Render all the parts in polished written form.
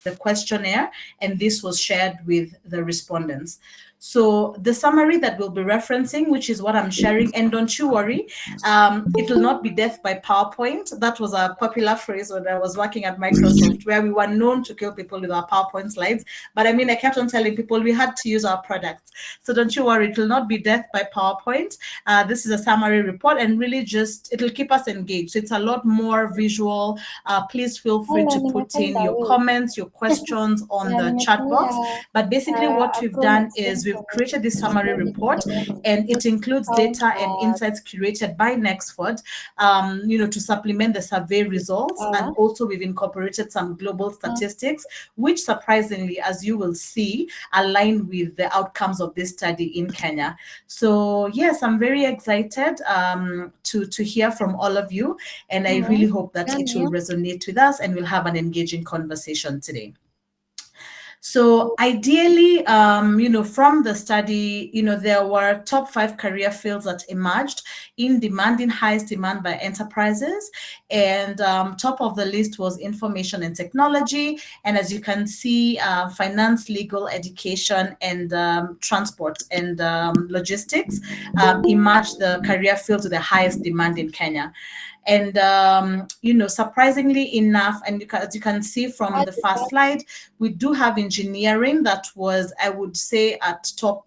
the questionnaire, and this was shared with the respondents. So the summary that we'll be referencing, which is what I'm sharing, and don't you worry, it will not be death by PowerPoint. That was a popular phrase when I was working at Microsoft, where we were known to kill people with our PowerPoint slides. But I mean, I kept on telling people we had to use our products. So don't you worry, it will not be death by PowerPoint. This is a summary report, and really just, it'll keep us engaged. So it's a lot more visual. Please feel free to put in your comments, your questions on the chat box. But basically what we've done is we've created this summary report, and it includes data and insights curated by Nexford, to supplement the survey results. And also we've incorporated some global statistics, which surprisingly, as you will see, align with the outcomes of this study in Kenya. So yes, I'm very excited to hear from all of you, and I really hope that it will resonate with us and we'll have an engaging conversation today. So ideally, from the study, there were top 5 career fields that emerged in highest demand by enterprises. And top of the list was information and technology. And as you can see, finance, legal, education, and transport and logistics emerged the career fields with the highest demand in Kenya. And, surprisingly enough, and as you can see from the first slide, we do have engineering that was, I would say, at top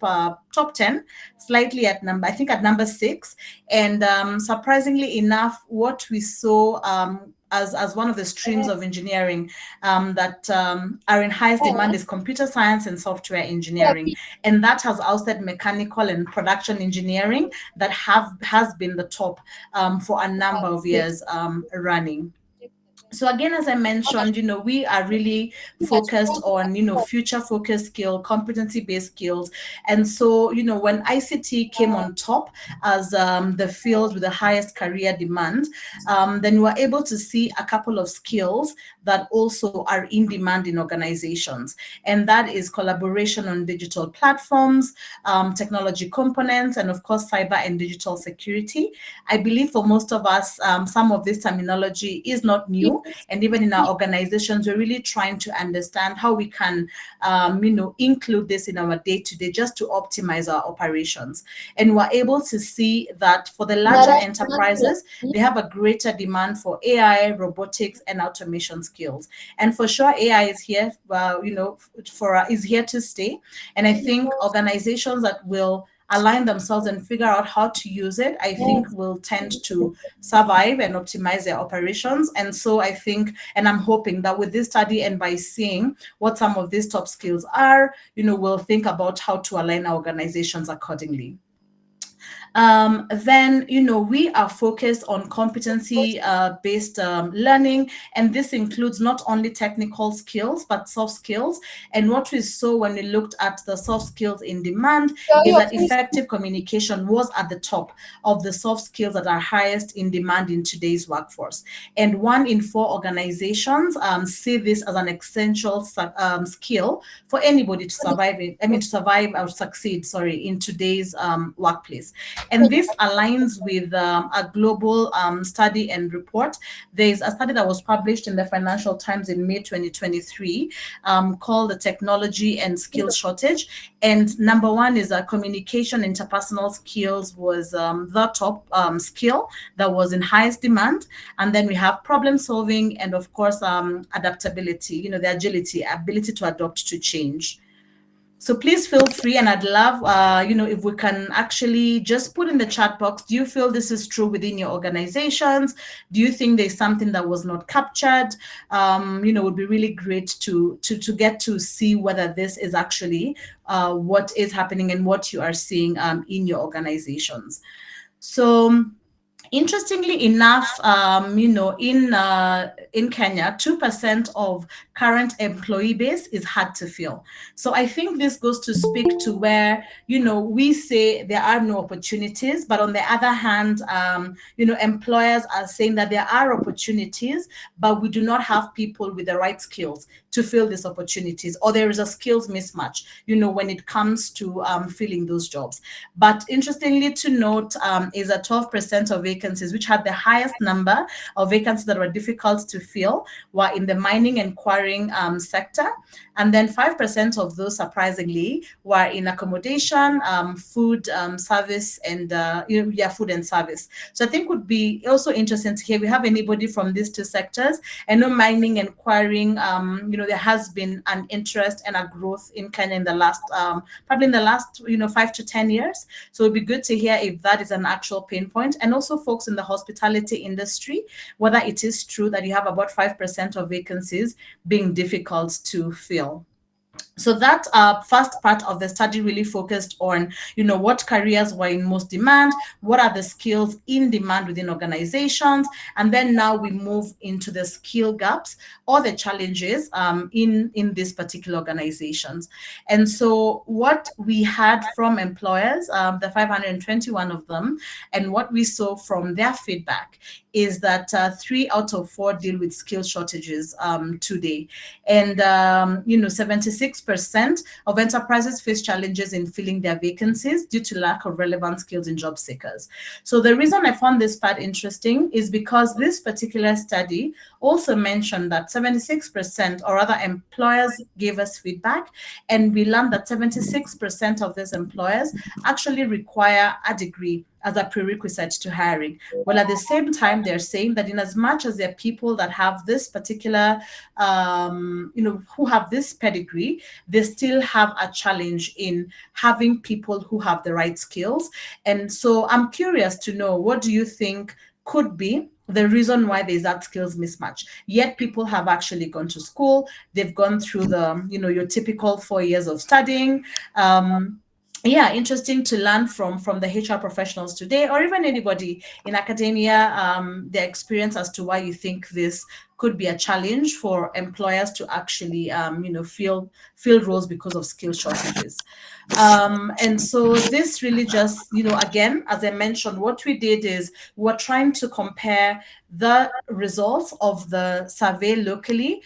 10, slightly at number 6. And surprisingly enough, what we saw as one of the streams of engineering that are in highest demand is computer science and software engineering. And that has ousted mechanical and production engineering that has been the top for a number of years running. So again, as I mentioned, we are really focused on, future-focused skill, competency-based skills. And so, when ICT came on top as the field with the highest career demand, then we were able to see a couple of skills that also are in demand in organizations. And that is collaboration on digital platforms, technology components, and of course, cyber and digital security. I believe for most of us, some of this terminology is not new. And even in our organizations, we're really trying to understand how we can, include this in our day-to-day just to optimize our operations. And we're able to see that for the larger enterprises, they have a greater demand for AI, robotics, and automation skills. And for sure, AI is here, is here to stay. And I think organizations that will align themselves and figure out how to use it, I think will tend to survive and optimize their operations. And so I think, and I'm hoping that with this study and by seeing what some of these top skills are, we'll think about how to align our organizations accordingly. Then, we are focused on competency-based learning, and this includes not only technical skills, but soft skills. And what we saw when we looked at the soft skills in demand is that effective communication was at the top of the soft skills that are highest in demand in today's workforce. And 1 in 4 organizations see this as an essential skill for anybody to survive or succeed, in today's workplace. And this aligns with a global study and report. There's a study that was published in the Financial Times in May 2023 called The Technology and Skills Shortage. And number 1 is communication, interpersonal skills was the top skill that was in highest demand. And then we have problem solving and, of course, adaptability, the agility, ability to adapt to change. So please feel free, and I'd love, if we can actually just put in the chat box, do you feel this is true within your organizations? Do you think there's something that was not captured? It would be really great to get to see whether this is actually what is happening and what you are seeing in your organizations. So, interestingly enough, in Kenya, 2% of current employee base is hard to fill. So I think this goes to speak to where, we say there are no opportunities, but on the other hand, employers are saying that there are opportunities, but we do not have people with the right skills to fill these opportunities, or there is a skills mismatch, when it comes to filling those jobs. But interestingly to note is that 12% of vacancies, which had the highest number of vacancies that were difficult to fill, were in the mining and quarry manufacturing sector, and then 5% of those, surprisingly, were in accommodation, food, service, and food and service. So I think would be also interesting to hear. We have anybody from these two sectors? I know mining and quarrying, there has been an interest and a growth in Kenya in the last, probably in the last, 5 to 10 years. So it'd be good to hear if that is an actual pain point. And also folks in the hospitality industry, whether it is true that you have about 5% of vacancies being difficult to fill. So that first part of the study really focused on, what careers were in most demand, what are the skills in demand within organizations, and then now we move into the skill gaps or the challenges in these particular organizations. And so what we had from employers, the 521 of them, and what we saw from their feedback is that 3 out of 4 deal with skill shortages today. And, 76% of enterprises face challenges in filling their vacancies due to lack of relevant skills in job seekers. So the reason I found this part interesting is because this particular study also mentioned that 76%, or rather employers gave us feedback, and we learned that 76% of these employers actually require a degree as a prerequisite to hiring. Well, at the same time, they're saying that in as much as there are people that have this particular, who have this pedigree, they still have a challenge in having people who have the right skills. And so I'm curious to know, what do you think could be the reason why there's that skills mismatch? Yet people have actually gone to school, they've gone through the, your typical 4 years of studying. Interesting to learn from the HR professionals today, or even anybody in academia, their experience as to why you think this could be a challenge for employers to actually, fill roles because of skill shortages. And so this really just, again, as I mentioned, what we did is we're trying to compare the results of the survey locally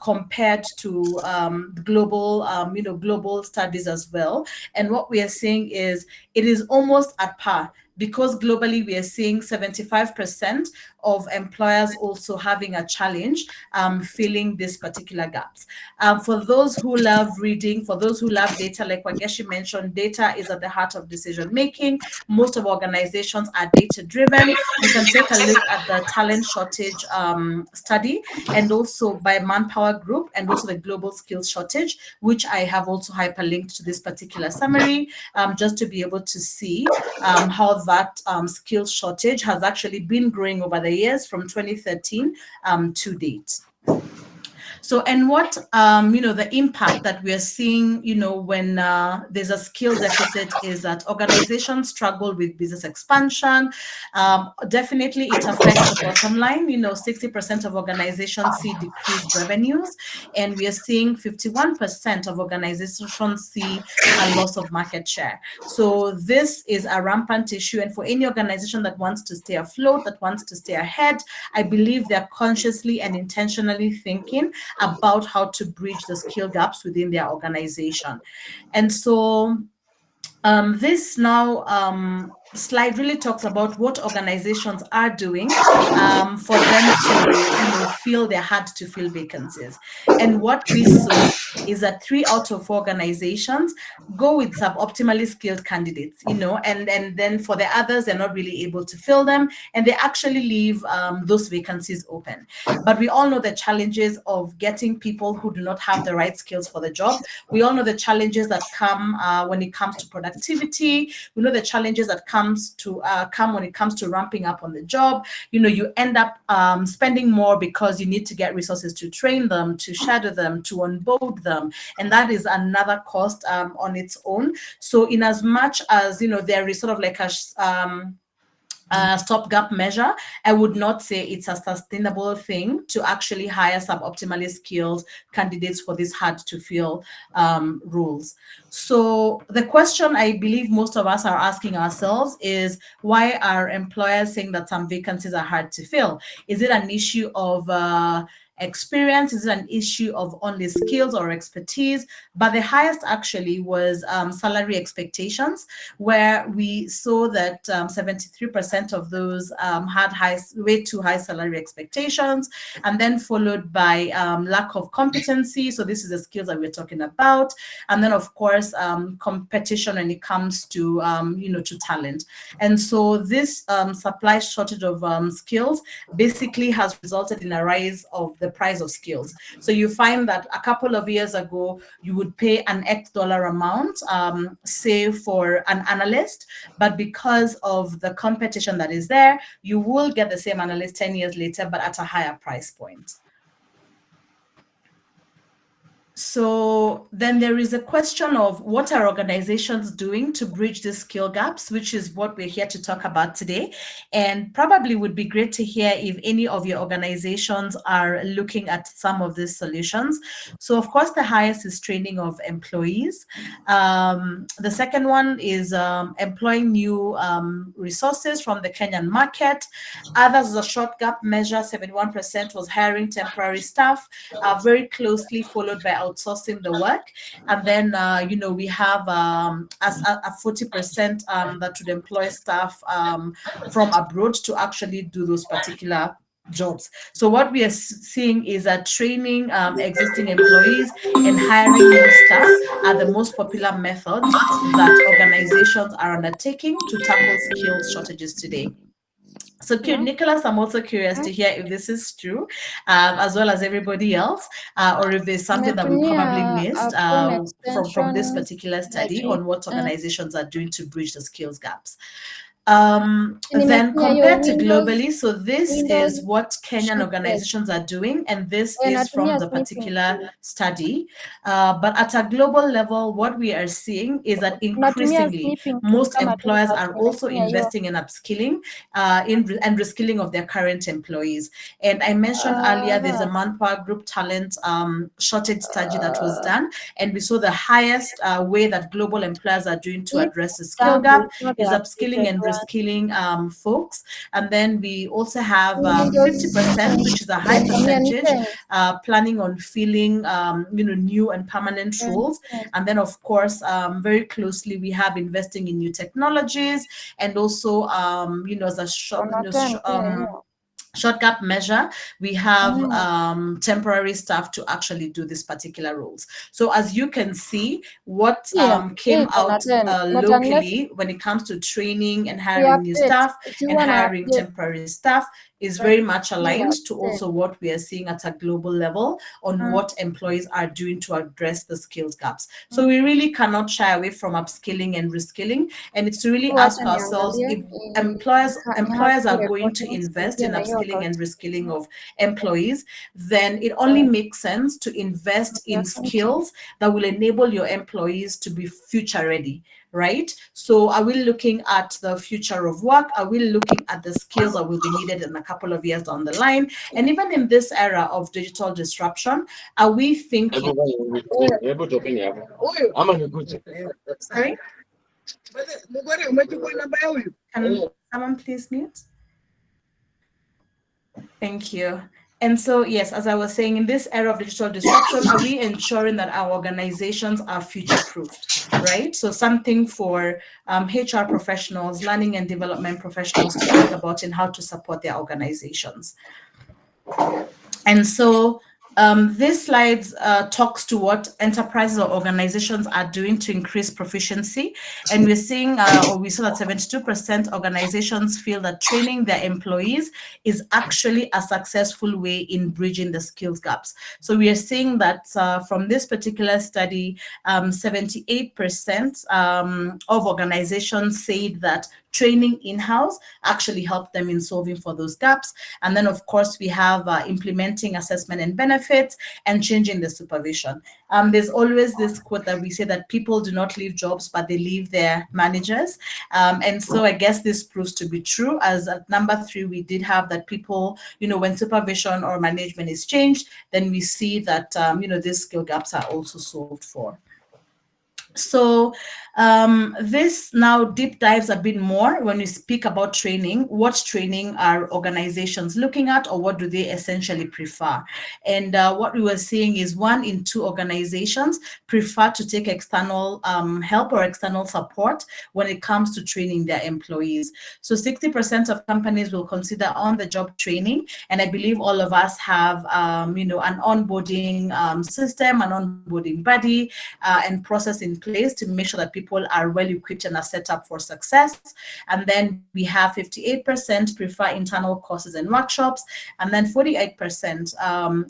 compared to global, global studies as well. And what we are seeing is it is almost at par, because globally we are seeing 75% of employers also having a challenge filling these particular gaps. For those who love reading, for those who love data, like Wageshi mentioned, data is at the heart of decision making. Most of organizations are data driven. You can take a look at the talent shortage study, and also by Manpower Group, and also the global skills shortage, which I have also hyperlinked to this particular summary, just to be able to see how that skills shortage has actually been growing over the years from 2013 to date. So, and what, the impact that we are seeing, when there's a skill deficit, is that organizations struggle with business expansion. Definitely it affects the bottom line. 60% of organizations see decreased revenues, and we are seeing 51% of organizations see a loss of market share. So this is a rampant issue. And for any organization that wants to stay afloat, that wants to stay ahead, I believe they're consciously and intentionally thinking about how to bridge the skill gaps within their organization. And so this now slide really talks about what organizations are doing for them to, fill their hard to fill vacancies. And what we saw is that 3 out of 4 organizations go with suboptimally skilled candidates, and then for the others, they're not really able to fill them, and they actually leave those vacancies open. But we all know the challenges of getting people who do not have the right skills for the job. We all know the challenges that come when it comes to productivity. We know the challenges that come when it comes to ramping up on the job. You end up spending more because you need to get resources to train them, to shadow them, to onboard them, and that is another cost on its own. So in as much as there is sort of like a stopgap measure, I would not say it's a sustainable thing to actually hire suboptimally skilled candidates for these hard to fill roles. So the question I believe most of us are asking ourselves is, why are employers saying that some vacancies are hard to fill? Is it an issue of experience? Is it an issue of only skills or expertise? But the highest actually was salary expectations, where we saw that 73% of those had way too high salary expectations, and then followed by lack of competency. So this is the skills that we're talking about. And then of course, competition when it comes to, to talent. And so this supply shortage of skills basically has resulted in a rise of the price of skills. So you find that a couple of years ago, you would pay an X dollar amount, say for an analyst, but because of the competition that is there, you will get the same analyst 10 years later, but at a higher price point. So then there is a question of what are organizations doing to bridge the skill gaps, which is what we're here to talk about today. And probably would be great to hear if any of your organizations are looking at some of these solutions. So of course, the highest is training of employees. The second one is employing new resources from the Kenyan market. Others is a short gap measure, 71% was hiring temporary staff, very closely followed by outsourcing the work. And then, we have as a 40% that would employ staff from abroad to actually do those particular jobs. So what we are seeing is that training existing employees and hiring new staff are the most popular methods that organizations are undertaking to tackle skills shortages today. So, Nicholas, I'm also curious to hear if this is true, as well as everybody else, or if there's something that we probably missed from this particular study on what organizations are doing to bridge the skills gaps. Then compared to globally, so this is what Kenyan organizations are doing, and this is from the particular study. But at a global level, what we are seeing is that increasingly most employers are also investing in upskilling and reskilling of their current employees. And I mentioned earlier, there's a Manpower Group talent shortage study that was done, and we saw the highest way that global employers are doing to address the skill gap is upskilling and reskilling folks. And then we also have 50%, which is a high percentage, planning on filling new and permanent roles. And then of course, very closely we have investing in new technologies, and also as a short gap measure, we have temporary staff to actually do this particular roles. So as you can see, what came out locally when it comes to training and hiring new staff and hiring temporary staff is very much aligned to also what we are seeing at a global level on what employees are doing to address the skills gaps. So we really cannot shy away from upskilling and reskilling, and it's to really ask ourselves if employers are going to invest in upskilling and reskilling of employees, then it only makes sense to invest in skills that will enable your employees to be future ready. Right? So are we looking at the future of work? Are we looking at the skills that will be needed in a couple of years down the line? And even in this era of digital disruption, are we thinking... Sorry? Can someone please mute? Thank you. And so, yes, as I was saying, in this era of digital disruption, are we ensuring that our organizations are future-proofed, right? So something for HR professionals, learning and development professionals to think about in how to support their organizations. And so this slide talks to what enterprises or organizations are doing to increase proficiency. And we're seeing, or we saw that 72% organizations feel that training their employees is actually a successful way in bridging the skills gaps. So we are seeing that from this particular study, 78% of organizations said that training in-house actually helped them in solving for those gaps. And then, of course, we have implementing assessment and benefits and changing the supervision. There's always this quote that we say that people do not leave jobs, but they leave their managers. And so I guess this proves to be true. As at number 3, we did have that people, when supervision or management is changed, then we see that, these skill gaps are also solved for. So this now deep dives a bit more when we speak about training. What training are organizations looking at, or what do they essentially prefer? And what we were seeing is 1 in 2 organizations prefer to take external help or external support when it comes to training their employees. So 60% of companies will consider on-the-job training, and I believe all of us have an onboarding system, an onboarding buddy, and process in place to make sure that people are well equipped and are set up for success. And then we have 58% prefer internal courses and workshops, and then 48%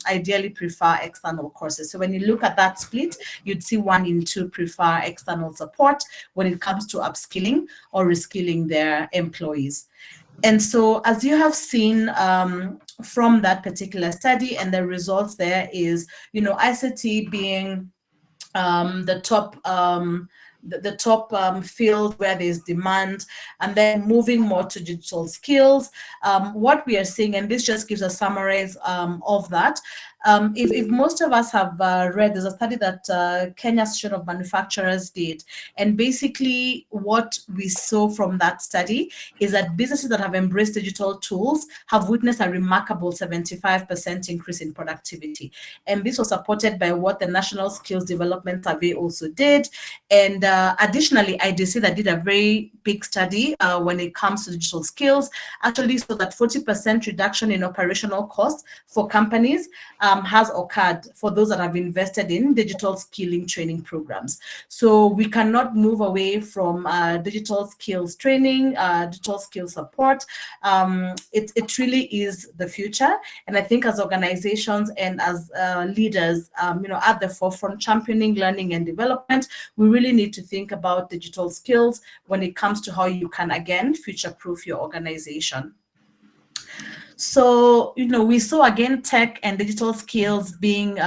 ideally prefer external courses. So when you look at that split, you'd see 1 in 2 prefer external support when it comes to upskilling or reskilling their employees. And so, as you have seen from that particular study, and the results there is, ICT being the top field where there's demand, and then moving more to digital skills. What we are seeing, and this just gives a summary of that. If most of us have read, there's a study that Kenya Association of Manufacturers did, and basically what we saw from that study is that businesses that have embraced digital tools have witnessed a remarkable 75% increase in productivity. And this was supported by what the National Skills Development Survey also did. And additionally, IDC that did a very big study when it comes to digital skills actually saw that 40% reduction in operational costs for companies has occurred for those that have invested in digital skilling training programs. So we cannot move away from digital skills training, digital skills support. It really is the future. And I think as organizations and as leaders, at the forefront championing learning and development, we really need to think about digital skills when it comes to how you can, again, future-proof your organization. So, we saw again tech and digital skills being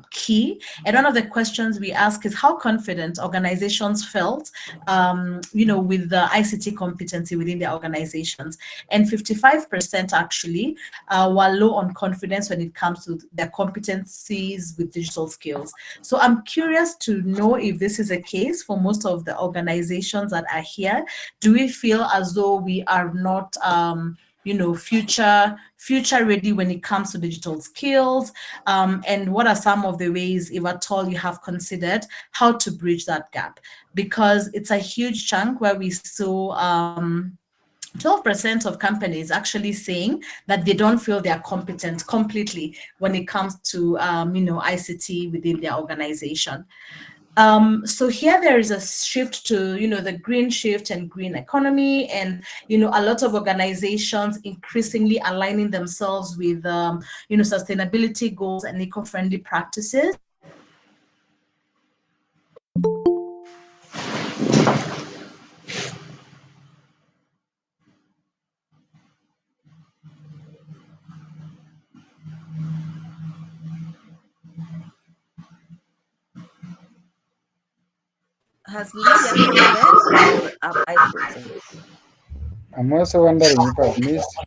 key. And one of the questions we ask is how confident organizations felt, with the ICT competency within their organizations. And 55% actually were low on confidence when it comes to their competencies with digital skills. So I'm curious to know if this is a case for most of the organizations that are here. Do we feel as though we are not future ready when it comes to digital skills? And what are some of the ways, if at all, you have considered how to bridge that gap? Because it's a huge chunk where we saw 12% of companies actually saying that they don't feel they are competent completely when it comes to ICT within their organization. So here there is a shift to, the green shift and green economy, and, a lot of organizations increasingly aligning themselves with, sustainability goals and eco-friendly practices. Has Lydia frozen or am I frozen? I'm also wondering if I've missed.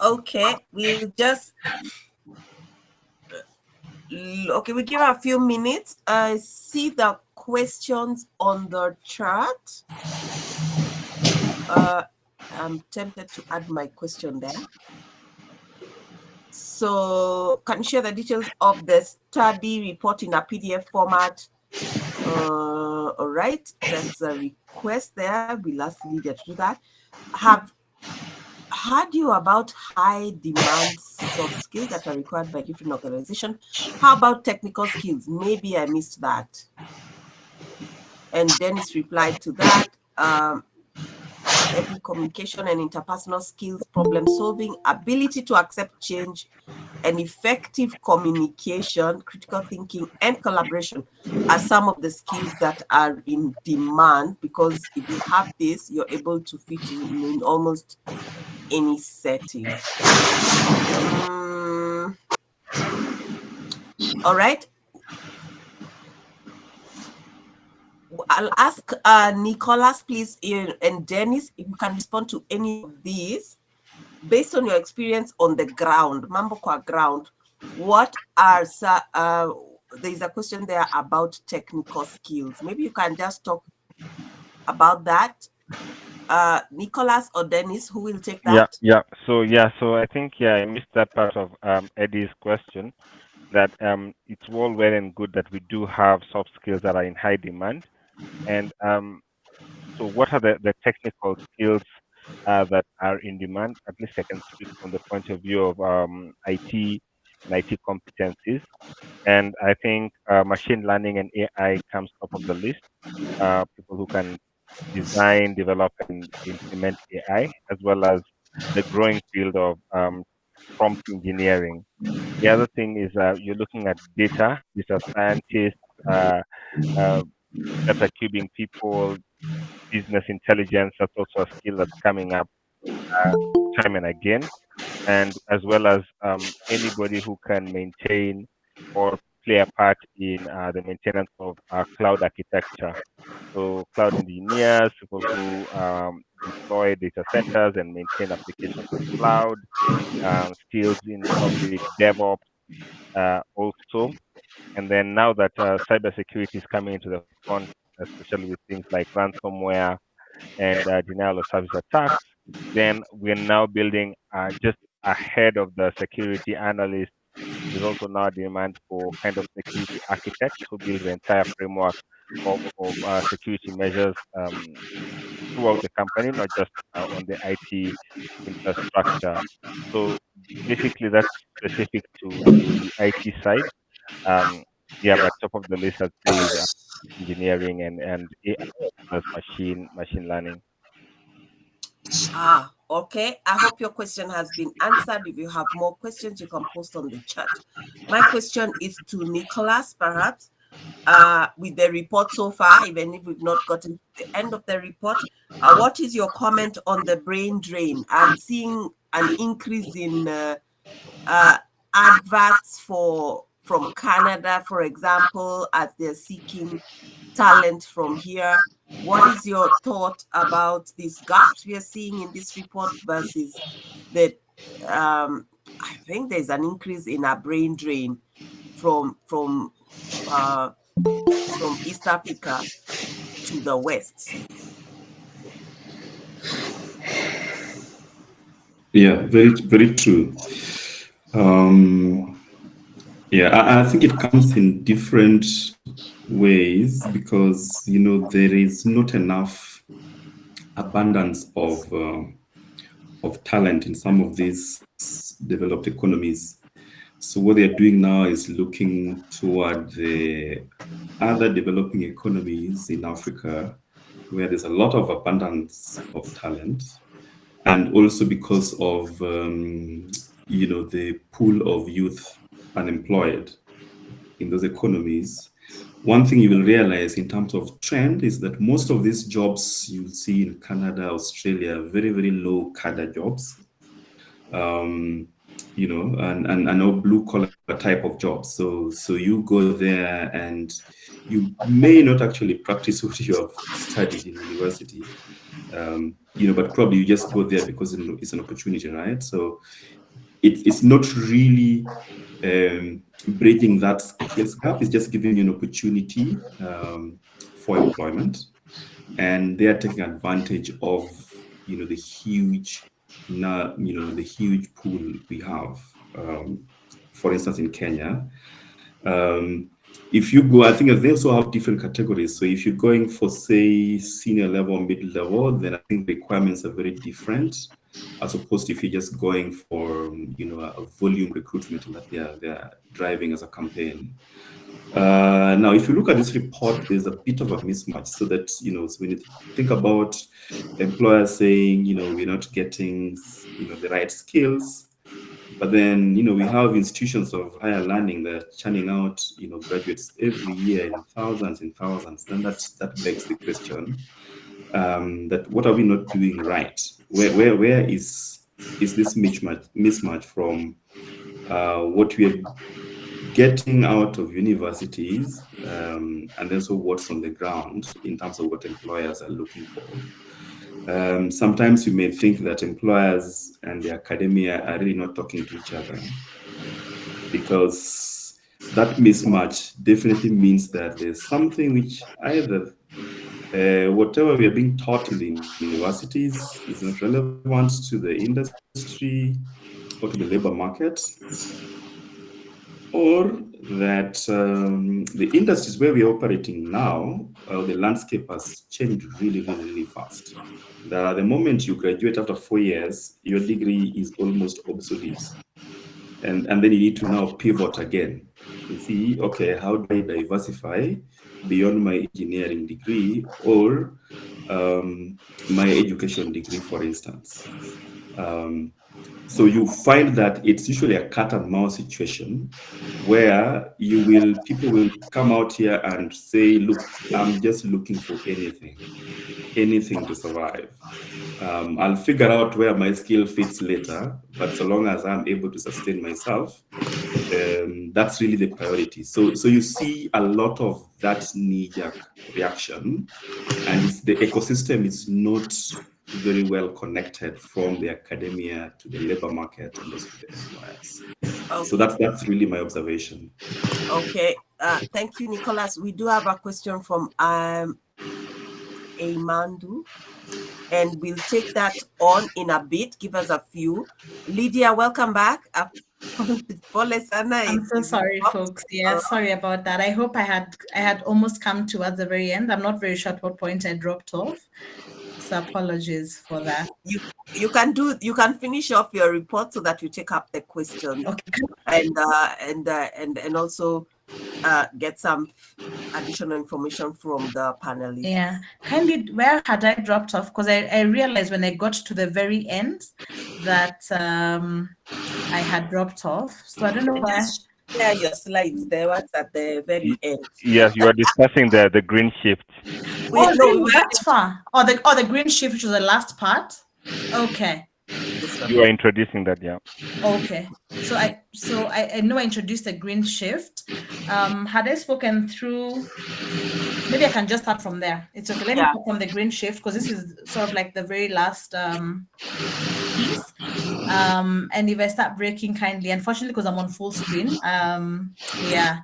Okay, we'll just we give a few minutes. I see the questions on the chat. I'm tempted to add my question there. So can you share the details of the study report in a PDF format? All right, that's a request there. We'll ask Lydia to do that. Have heard you about high demand soft skills that are required by different organizations. How about technical skills? Maybe I missed that. And Dennis replied to that. Every communication and interpersonal skills, problem solving, ability to accept change, and effective communication, critical thinking, and collaboration are some of the skills that are in demand, because if you have this, you're able to fit in almost any setting. All right. I'll ask Nicholas, please, and Dennis, if you can respond to any of these based on your experience on the ground, mambo kwa ground. What are there's a question there about technical skills. Maybe you can just talk about that. Nicholas or Dennis, who will take that? So I think I missed that part of Eddie's question. That it's all well and good that we do have soft skills that are in high demand, and so what are the technical skills that are in demand? At least I can speak from the point of view of IT and IT competencies, and I think machine learning and AI comes top of the list. People who can design, develop, and implement AI, as well as the growing field of prompt engineering. The other thing is you're looking at data scientists, uh, uh, data cubing people, business intelligence. That's also a skill that's coming up time and again, and as well as anybody who can maintain or play a part in the maintenance of cloud architecture. So cloud engineers, people who deploy data centers and maintain applications on cloud, skills in probably DevOps also. And then now that cybersecurity is coming into the front, especially with things like ransomware and denial of service attacks, then we're now building just ahead of the security analysts. There's also now a demand for kind of security architects who build the entire framework of security measures throughout the company, not just on the IT infrastructure. So basically, that's specific to the IT side. Um, but top of the list, I'd say, is engineering and AI plus machine learning. Okay. I hope your question has been answered. If you have more questions, you can post on the chat. My question is to Nicholas, perhaps, with the report so far, even if we've not gotten to the end of the report. What is your comment on the brain drain? I'm seeing an increase in adverts from Canada, for example, as they're seeking talent from here. What is your thought about these gaps we are seeing in this report versus the I think there's an increase in a brain drain from East Africa to the West. Yeah, very, very true. I think it comes in different ways because, there is not enough abundance of talent in some of these developed economies. So what they're doing now is looking toward the other developing economies in Africa where there's a lot of abundance of talent, and also because of the pool of youth unemployed in those economies. One thing you will realize in terms of trend is that most of these jobs you'll see in Canada, Australia, are very, very low cadre jobs, and no blue collar type of jobs. So you go there and you may not actually practice what you have studied in university, but probably you just go there because it's an opportunity, right? So it's not really bridging that skills gap. It's just giving you an opportunity for employment, and they are taking advantage of the huge pool we have. For instance, in Kenya, if you go, I think they also have different categories. So if you're going for, say, senior level, mid level, then I think the requirements are very different, as opposed to if you're just going for a volume recruitment that they're driving as a campaign. Now, if you look at this report, there's a bit of a mismatch. So that so when you think about employers saying we're not getting the right skills, but then we have institutions of higher learning that are churning out graduates every year in thousands and thousands. Then that begs the question that what are we not doing right? Where is this mismatch from what we are getting out of universities and also what's on the ground in terms of what employers are looking for? Sometimes you may think that employers and the academia are really not talking to each other, because that mismatch definitely means that there's something which either whatever we are being taught in the universities is not relevant to the industry or to the labor market, or that the industries where we are operating now, the landscape has changed really, really, really fast. That the moment you graduate after 4 years, your degree is almost obsolete. And then you need to now pivot again and see, okay, how do I diversify beyond my engineering degree or my education degree, for instance. So you find that it's usually a cat and mouse situation where people will come out here and say, look, I'm just looking for anything to survive. I'll figure out where my skill fits later, but so long as I'm able to sustain myself, that's really the priority. So you see a lot of that knee-jerk reaction, and the ecosystem is not very well connected from the academia to the labor market and also to the employers. Okay. So that's really my observation. Okay. Thank you, Nicholas. We do have a question from Amandu, and we'll take that on in a bit. Give us a few. Lydia, welcome back. I'm so sorry, folks. Yeah, sorry about that. I hope I had almost come towards the very end. I'm not very sure at what point I dropped off. So apologies for that. You can finish off your report so that you take up the questions. Okay. And also get some additional information from the panelists. Yeah, kindly, where had I dropped off? Because I realized when I got to the very end that I had dropped off. So I don't know where. Yeah, your slides, there was at the very end. Yes, you are discussing the green shift. That far. Oh, the green shift, which was the last part. Okay. You are introducing that, yeah. Okay. So I know I introduced the green shift. Had I spoken through? Maybe I can just start from there. It's okay. Let me start from the green shift because this is sort of like the very last piece. And if I start breaking kindly, unfortunately, because I'm on full screen. Yeah.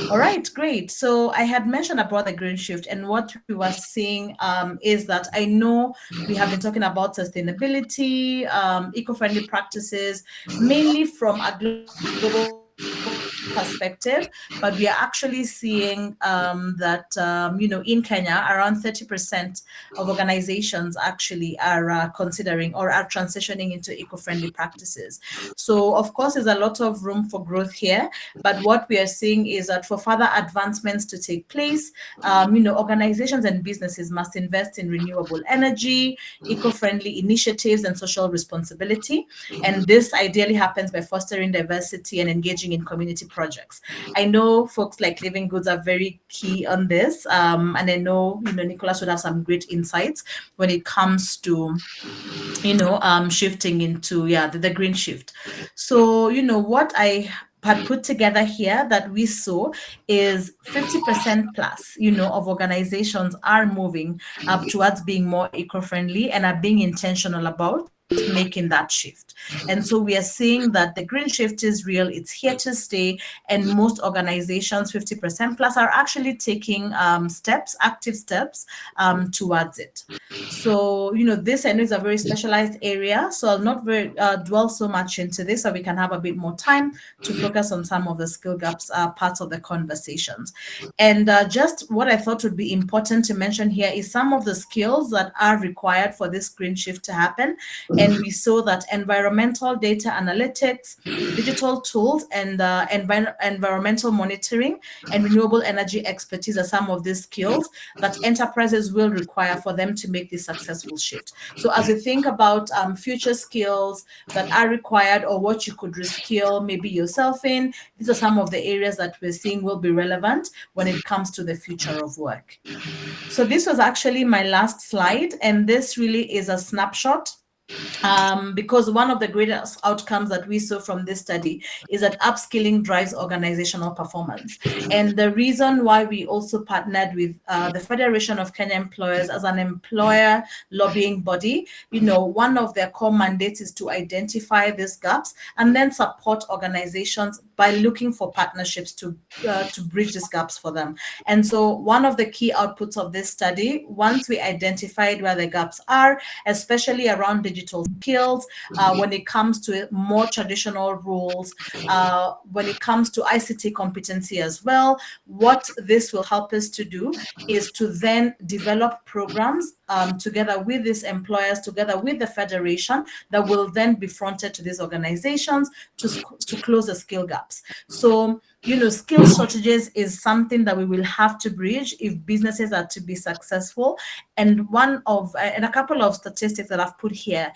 All right, great. So I had mentioned about the green shift, and what we were seeing is that I know we have been talking about sustainability, eco-friendly practices, mainly from a global perspective, but we are actually seeing that in Kenya, around 30% of organizations actually are considering or are transitioning into eco-friendly practices. So of course, there's a lot of room for growth here, but what we are seeing is that for further advancements to take place, organizations and businesses must invest in renewable energy, eco-friendly initiatives, and social responsibility. And this ideally happens by fostering diversity and engaging in community projects. I know folks like Living Goods are very key on this, and I know Nicholas would have some great insights when it comes to shifting into the green shift. So what I had put together here that we saw is 50% plus of organizations are moving up towards being more eco-friendly and are being intentional about making that shift. And so we are seeing that the green shift is real, it's here to stay, and most organizations, 50% plus, are actually taking active steps towards it. So this I know is a very specialized area, so I'll not dwell so much into this, so we can have a bit more time to focus on some of the skill gaps parts of the conversations. And just what I thought would be important to mention here is some of the skills that are required for this green shift to happen. And we saw that environmental data analytics, digital tools, and environmental monitoring and renewable energy expertise are some of these skills that enterprises will require for them to make this successful shift. So as we think about future skills that are required or what you could reskill maybe yourself in, these are some of the areas that we're seeing will be relevant when it comes to the future of work. So this was actually my last slide, and this really is a snapshot because one of the greatest outcomes that we saw from this study is that upskilling drives organizational performance. And the reason why we also partnered with the Federation of Kenya Employers as an employer lobbying body, one of their core mandates is to identify these gaps and then support organizations by looking for partnerships to bridge these gaps for them. And so one of the key outputs of this study, once we identified where the gaps are, especially around digital skills, when it comes to more traditional roles, when it comes to ICT competency as well, what this will help us to do is to then develop programs together with these employers, together with the federation, that will then be fronted to these organizations to close the skill gaps. So skill shortages is something that we will have to bridge if businesses are to be successful. And a couple of statistics that I've put here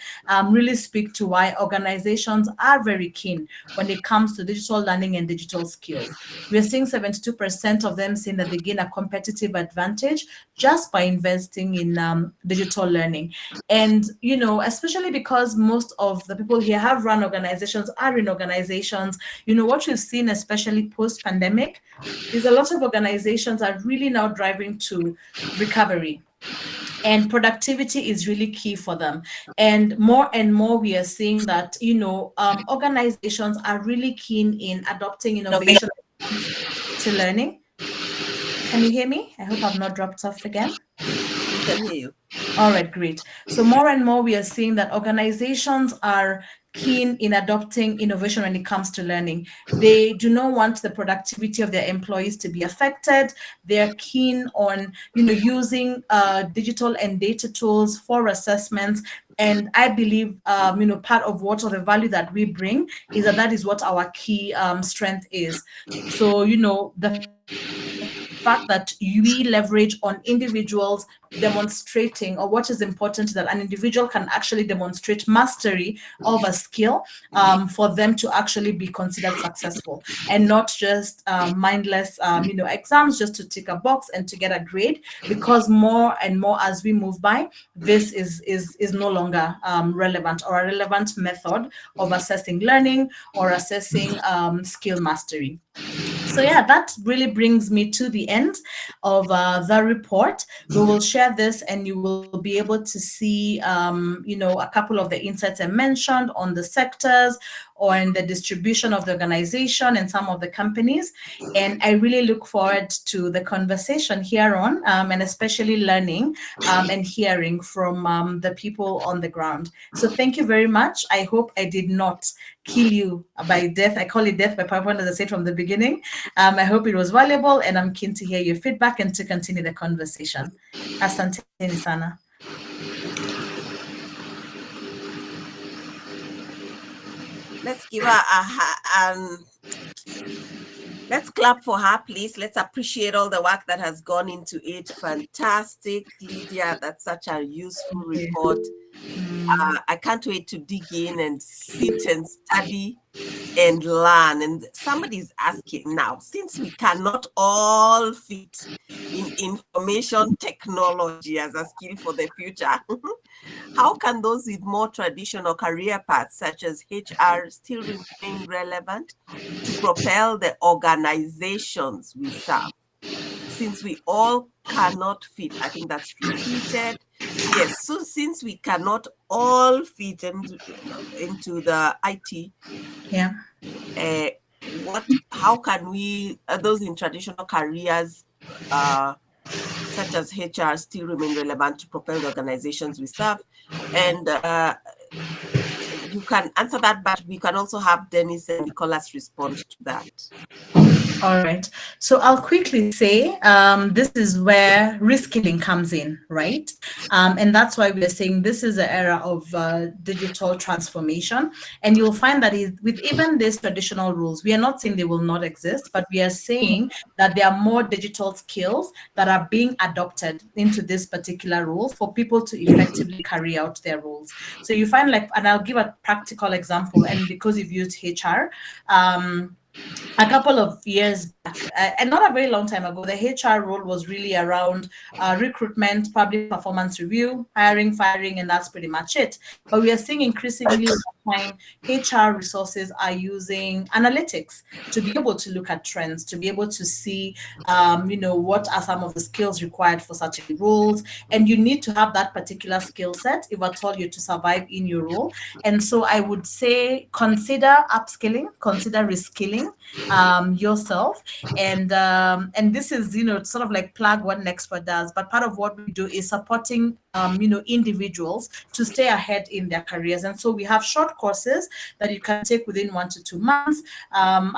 really speak to why organizations are very keen when it comes to digital learning and digital skills. We're seeing 72% of them saying that they gain a competitive advantage just by investing in digital learning. And, especially because most of the people here have run organizations, are in organizations, what we've seen, especially post-pandemic, is a lot of organizations are really now driving to recovery. And productivity is really key for them. And more we are seeing that, organizations are really keen in adopting innovation to learning. Can you hear me? I hope I've not dropped off again. We can hear you. All right, great. So more and more we are seeing that organizations are keen in adopting innovation when it comes to learning. They do not want the productivity of their employees to be affected. They're keen on, using digital and data tools for assessments. And I believe, part of the value that we bring is that is what our key strength is. So, the fact that we leverage on individuals demonstrating, or what is important is that an individual can actually demonstrate mastery of a skill for them to actually be considered successful, and not just mindless exams just to tick a box and to get a grade, because more and more as we move by, this is no longer relevant, or a relevant method of assessing learning or assessing skill mastery. So yeah, that really brings me to the end of the report. We will share this and you will be able to see, a couple of the insights I mentioned on the sectors or in the distribution of the organization and some of the companies. And I really look forward to the conversation here on, and especially learning and hearing from the people on the ground. So thank you very much. I hope I did not kill you by death. I call it death by PowerPoint, as I said from the beginning. I hope it was valuable, and I'm keen to hear your feedback and to continue the conversation. Asanteni sana. Let's give her let's clap for her, please. Let's appreciate all the work that has gone into it. Fantastic, Lydia. That's such a useful report. I can't wait to dig in and sit and study and learn. And somebody's asking now, since we cannot all fit in information technology as a skill for the future, how can those with more traditional career paths such as HR still remain relevant to propel the organizations we serve? Since we all cannot fit, I think that's repeated. Yes, so since we cannot all fit into the IT, yeah, how can we, those in traditional careers such as HR, still remain relevant to propel the organizations we serve? And you can answer that, but we can also have Dennis and Nicholas respond to that. All right. So I'll quickly say this is where reskilling comes in, right? And that's why we're saying this is an era of digital transformation. And you'll find that with even these traditional rules, we are not saying they will not exist, but we are saying that there are more digital skills that are being adopted into this particular rule for people to effectively carry out their roles. So you find and I'll give a practical example, and because you've used HR, a couple of years back, and not a very long time ago, the HR role was really around recruitment, public performance review, hiring, firing, and that's pretty much it. But we are seeing increasingly over time, HR resources are using analytics to be able to look at trends, to be able to see, what are some of the skills required for certain roles. And you need to have that particular skill set if at all you're to survive in your role. And so I would say consider upskilling, consider reskilling yourself. And this is, sort of like plug what Nexford does, but part of what we do is supporting individuals to stay ahead in their careers. And so we have short courses that you can take within 1 to 2 months,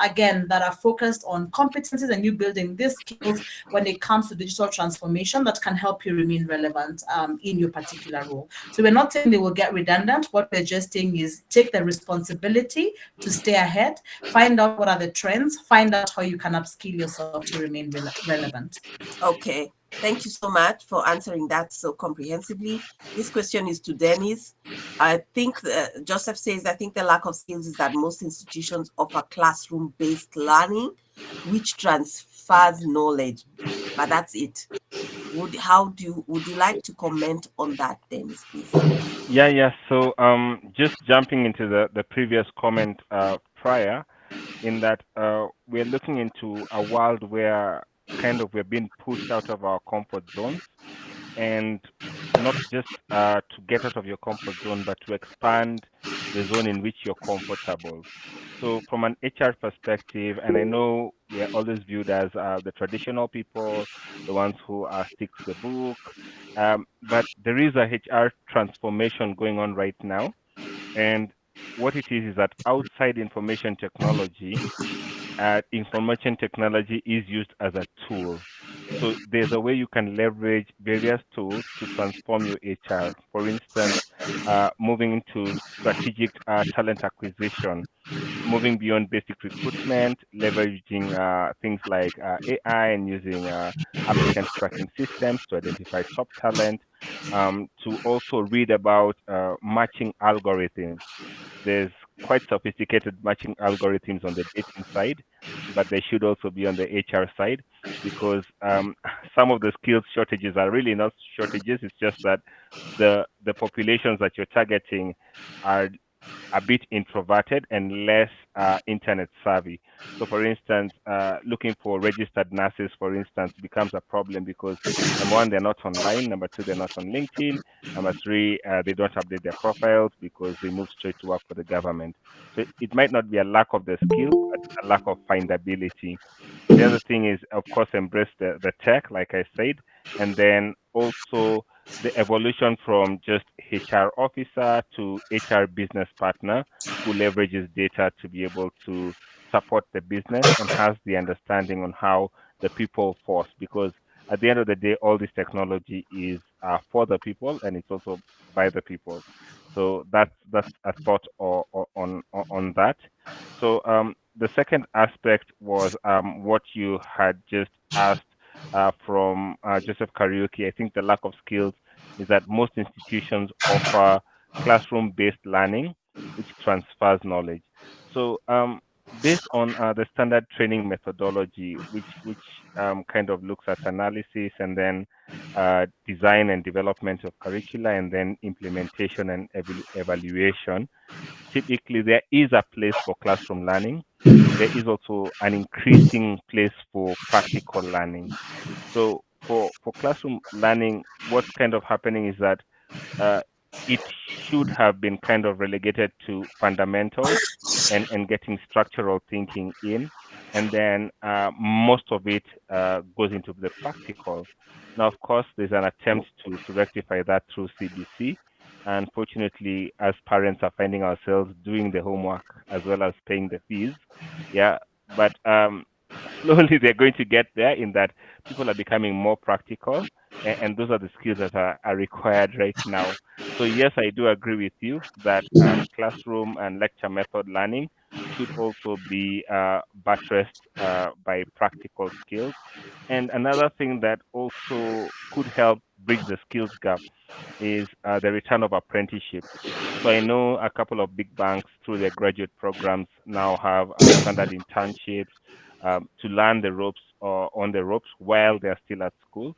again, that are focused on competencies and you building these skills when it comes to digital transformation that can help you remain relevant in your particular role. So we're not saying they will get redundant. What we're just saying is take the responsibility to stay ahead, find out what are the trends, find out how you can upskill yourself to remain relevant. Okay. Thank you so much for answering that so comprehensively. This question is to Dennis. I think Joseph says, I think the lack of skills is that most institutions offer classroom-based learning, which transfers knowledge, but that's it. Would you like to comment on that, Dennis, please? Yeah. So just jumping into the previous comment prior, in that we're looking into a world where kind of we're being pushed out of our comfort zones, and not just to get out of your comfort zone, but to expand the zone in which you're comfortable. So, from an HR perspective, and I know we are always viewed as the traditional people, the ones who stick to the book, but there is a HR transformation going on right now. And what it is that outside information technology is used as a tool. So there's a way you can leverage various tools to transform your HR. For instance, moving into strategic talent acquisition, moving beyond basic recruitment, leveraging things like AI and using applicant tracking systems to identify top talent, to also read about matching algorithms. There's quite sophisticated matching algorithms on the dating side, but they should also be on the HR side, because some of the skills shortages are really not shortages. It's just that the populations that you're targeting are a bit introverted and less internet savvy. So, for instance, looking for registered nurses, for instance, becomes a problem because number one, they're not online. Number two, they're not on LinkedIn. Number three, they don't update their profiles because they move straight to work for the government. So it might not be a lack of the skill, but a lack of findability. The other thing is, of course, embrace the tech, like I said, and then also the evolution from just HR officer to HR business partner who leverages data to be able to support the business and has the understanding on how the people force. Because at the end of the day, all this technology is for the people and it's also by the people. So that's a thought on that. So the second aspect was what you had just asked from Joseph Karaoke. I think the lack of skills is that most institutions offer classroom-based learning, which transfers knowledge. So, based on the standard training methodology, which kind of looks at analysis and then design and development of curricula and then implementation and evaluation, typically there is a place for classroom learning. There is also an increasing place for practical learning. So for classroom learning, what's kind of happening is that uh, it should have been kind of relegated to fundamentals and getting structural thinking in, and then most of it goes into the practical. Now, of course, there's an attempt to rectify that through CBC. Unfortunately, as parents are finding ourselves doing the homework as well as paying the fees, yeah. But slowly they're going to get there in that people are becoming more practical, and those are the skills that are required right now. So yes, I do agree with you that classroom and lecture method learning should also be buttressed by practical skills. And another thing that also could help bridge the skills gap is the return of apprenticeships. So I know a couple of big banks through their graduate programs now have standard internships to learn the ropes or on the ropes while they're still at school,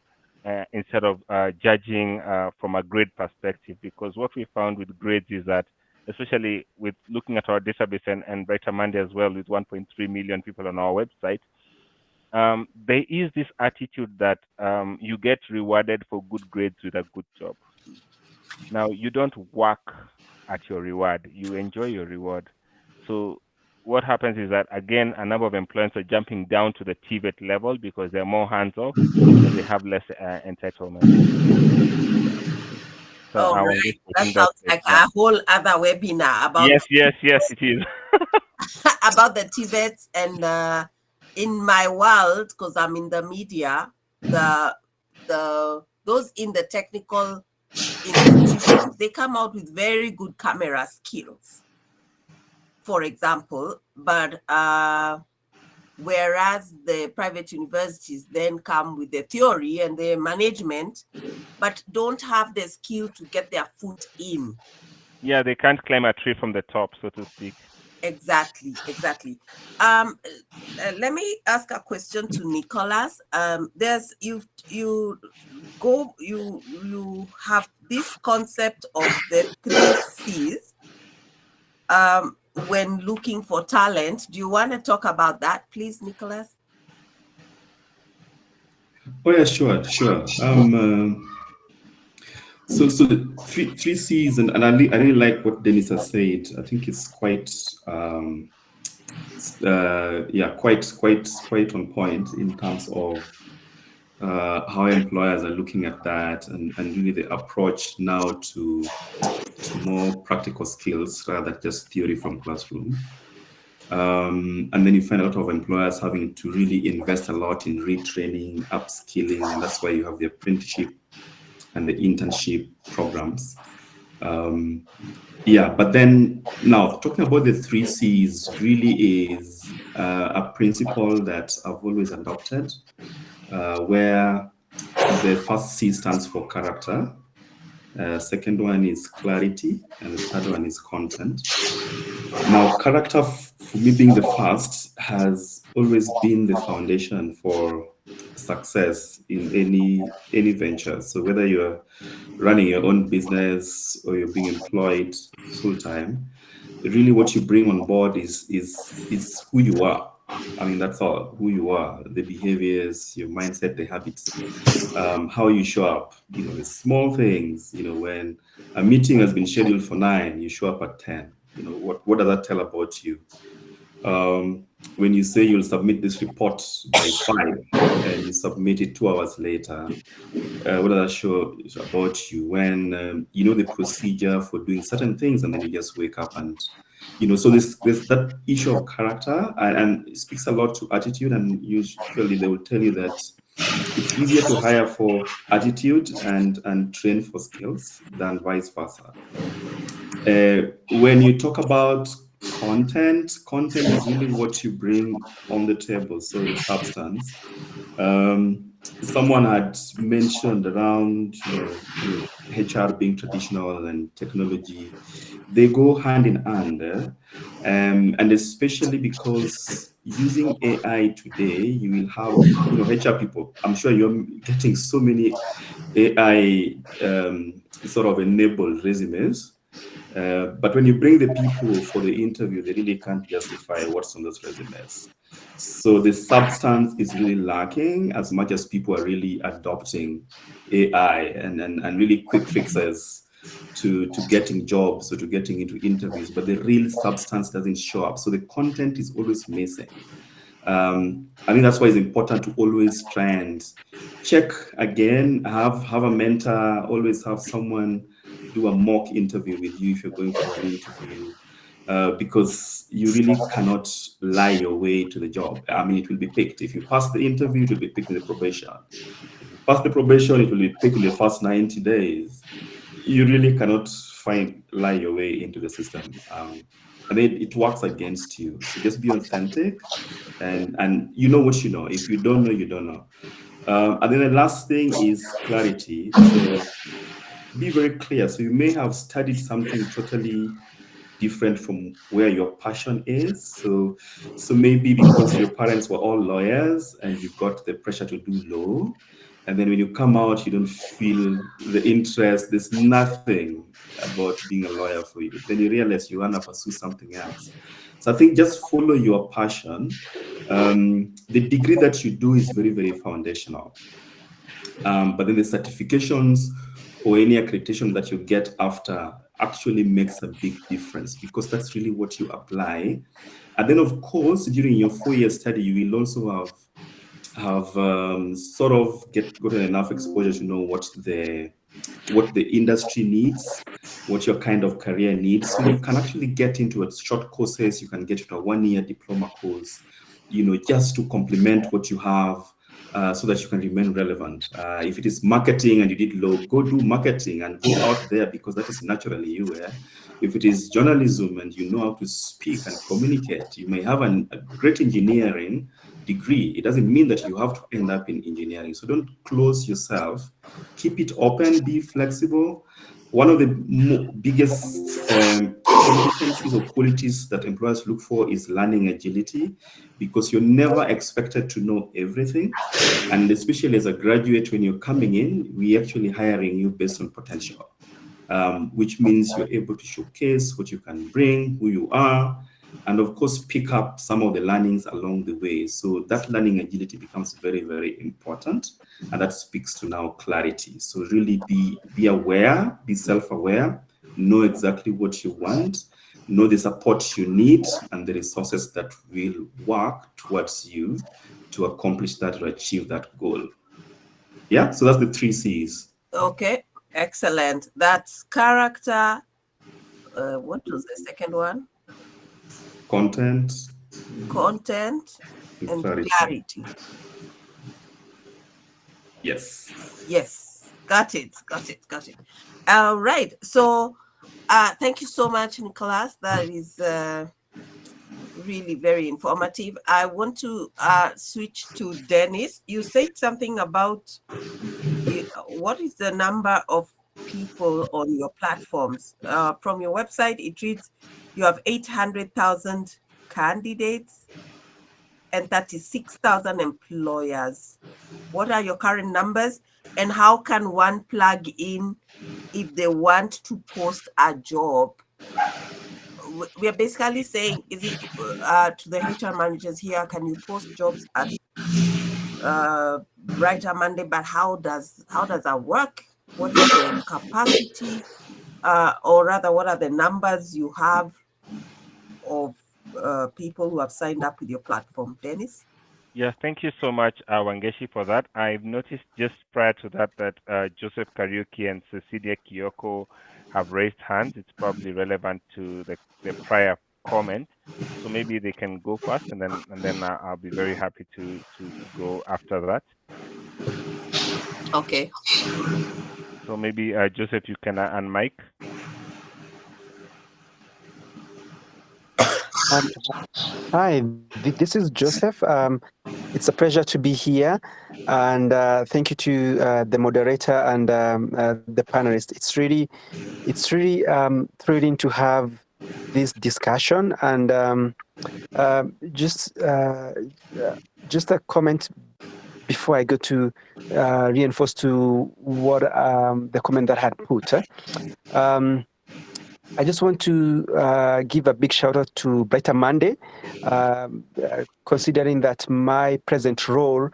instead of judging from a grade perspective. Because what we found with grades is that, especially with looking at our database and Brighter Monday as well, with 1.3 million people on our website, there is this attitude that you get rewarded for good grades with a good job. Now, you don't work at your reward, you enjoy your reward. So, what happens is that, again, a number of employers are jumping down to the TVET level because they're more hands off and they have less entitlement. So, All I was right. just That putting that sounds bit, like yeah. a whole other webinar about Yes, yes, yes, it is. about the TVETs. And in my world, because I'm in the media, the those in the technical institutions, they come out with very good camera skills, for example, but whereas the private universities then come with the theory and the management, but don't have the skill to get their foot in. Yeah, they can't climb a tree from the top, so to speak. Exactly. Let me ask a question to Nicholas. There's you have this concept of the 3 C's when looking for talent. Do you want to talk about that, please, Nicholas? Oh yeah, sure. So the three C's, and I really like what Dennis has said. I think it's quite quite on point in terms of how employers are looking at that, and really the approach now to more practical skills rather than just theory from classroom. And then you find a lot of employers having to really invest a lot in retraining, upskilling, and that's why you have the apprenticeship and the internship programs. But then now talking about the 3 C's really is a principle that I've always adopted, where the first C stands for character, second one is clarity, and the third one is content. Now, character, for me being the first, has always been the foundation for success in any venture. So whether you're running your own business or you're being employed full time, really what you bring on board is who you are. I mean, that's all, who you are, the behaviors, your mindset, the habits, how you show up, the small things, when a meeting has been scheduled for 9, you show up at 10. What does that tell about you? When you say you'll submit this report by 5 and you submit it 2 hours later, what does that show about you? When you know the procedure for doing certain things and then you just wake up and so there's that issue of character, and it speaks a lot to attitude, and usually they will tell you that it's easier to hire for attitude and train for skills than vice versa. When you talk about content is really what you bring on the table, so the substance. Someone had mentioned around, HR being traditional and technology, they go hand in hand, and especially because using AI today, you will have, HR people. I'm sure you're getting so many AI sort of enabled resumes. But when you bring the people for the interview, they really can't justify what's on those resumes. So the substance is really lacking, as much as people are really adopting AI and really quick fixes to getting jobs or to getting into interviews, but the real substance doesn't show up. So the content is always missing. I think that's why it's important to always try and check again, have a mentor, always have someone do a mock interview with you if you're going for an interview, because you really cannot lie your way to the job. I mean, it will be picked. If you pass the interview, it will be picked in the probation. If you pass the probation, it will be picked in the first 90 days. You really cannot lie your way into the system. and then it works against you. So just be authentic, and you know what you know. If you don't know, you don't know. And then the last thing is clarity. So be very clear. So you may have studied something totally different from where your passion is. So maybe because your parents were all lawyers and you got the pressure to do law, and then when you come out, you don't feel the interest. There's nothing about being a lawyer for you. Then you realize you want to pursue something else. So I think just follow your passion. The degree that you do is very, very foundational. But then the certifications or any accreditation that you get after actually makes a big difference, because that's really what you apply. And then, of course, during your 4-year study, you will also have sort of gotten enough exposure to know what the industry needs, what your kind of career needs. So you can actually get into a short courses. You can get into a 1-year diploma course, just to complement what you have. So that you can remain relevant. If it is marketing and you did law, go do marketing and go out there, because that is naturally you. If it is journalism and you know how to speak and communicate, you may have a great engineering degree. It doesn't mean that you have to end up in engineering. So don't close yourself. Keep it open, be flexible. One of the biggest competencies or qualities that employers look for is learning agility, because you're never expected to know everything. And especially as a graduate, when you're coming in, we're actually hiring you based on potential, which means you're able to showcase what you can bring, who you are, and of course, pick up some of the learnings along the way. So that learning agility becomes very, very important. And that speaks to now clarity. So really be aware, be self-aware, know exactly what you want, know the support you need, and the resources that will work towards you to accomplish that or achieve that goal. Yeah, so that's the 3 C's. Okay, excellent. That's character. What was the second one? Content and clarity. Yes. Yes, got it. All right. So thank you so much, Nicholas. That is really very informative. I want to switch to Dennis. You said something about what is the number of people on your platforms. From your website, it reads you have 800,000 candidates and 36,000 employers. What are your current numbers, and how can one plug in if they want to post a job? We are basically saying, is it to the HR managers here, can you post jobs at Brighter Monday, but how does that work? What is the capacity, or rather, what are the numbers you have of people who have signed up with your platform? Dennis? Yeah, thank you so much, Wangeshi, for that. I've noticed just prior to that Joseph Kariuki and Cecilia Kiyoko have raised hands. It's probably relevant to the prior comment, so maybe they can go first, and then I'll be very happy to go after that. Okay. So maybe Joseph, you can unmic. Hi, this is Joseph. It's a pleasure to be here, and thank you to the moderator and the panelists. It's really thrilling to have this discussion, and just a comment before I go to reinforce to what the comment that I had put. I just want to give a big shout out to Brighter Monday, considering that my present role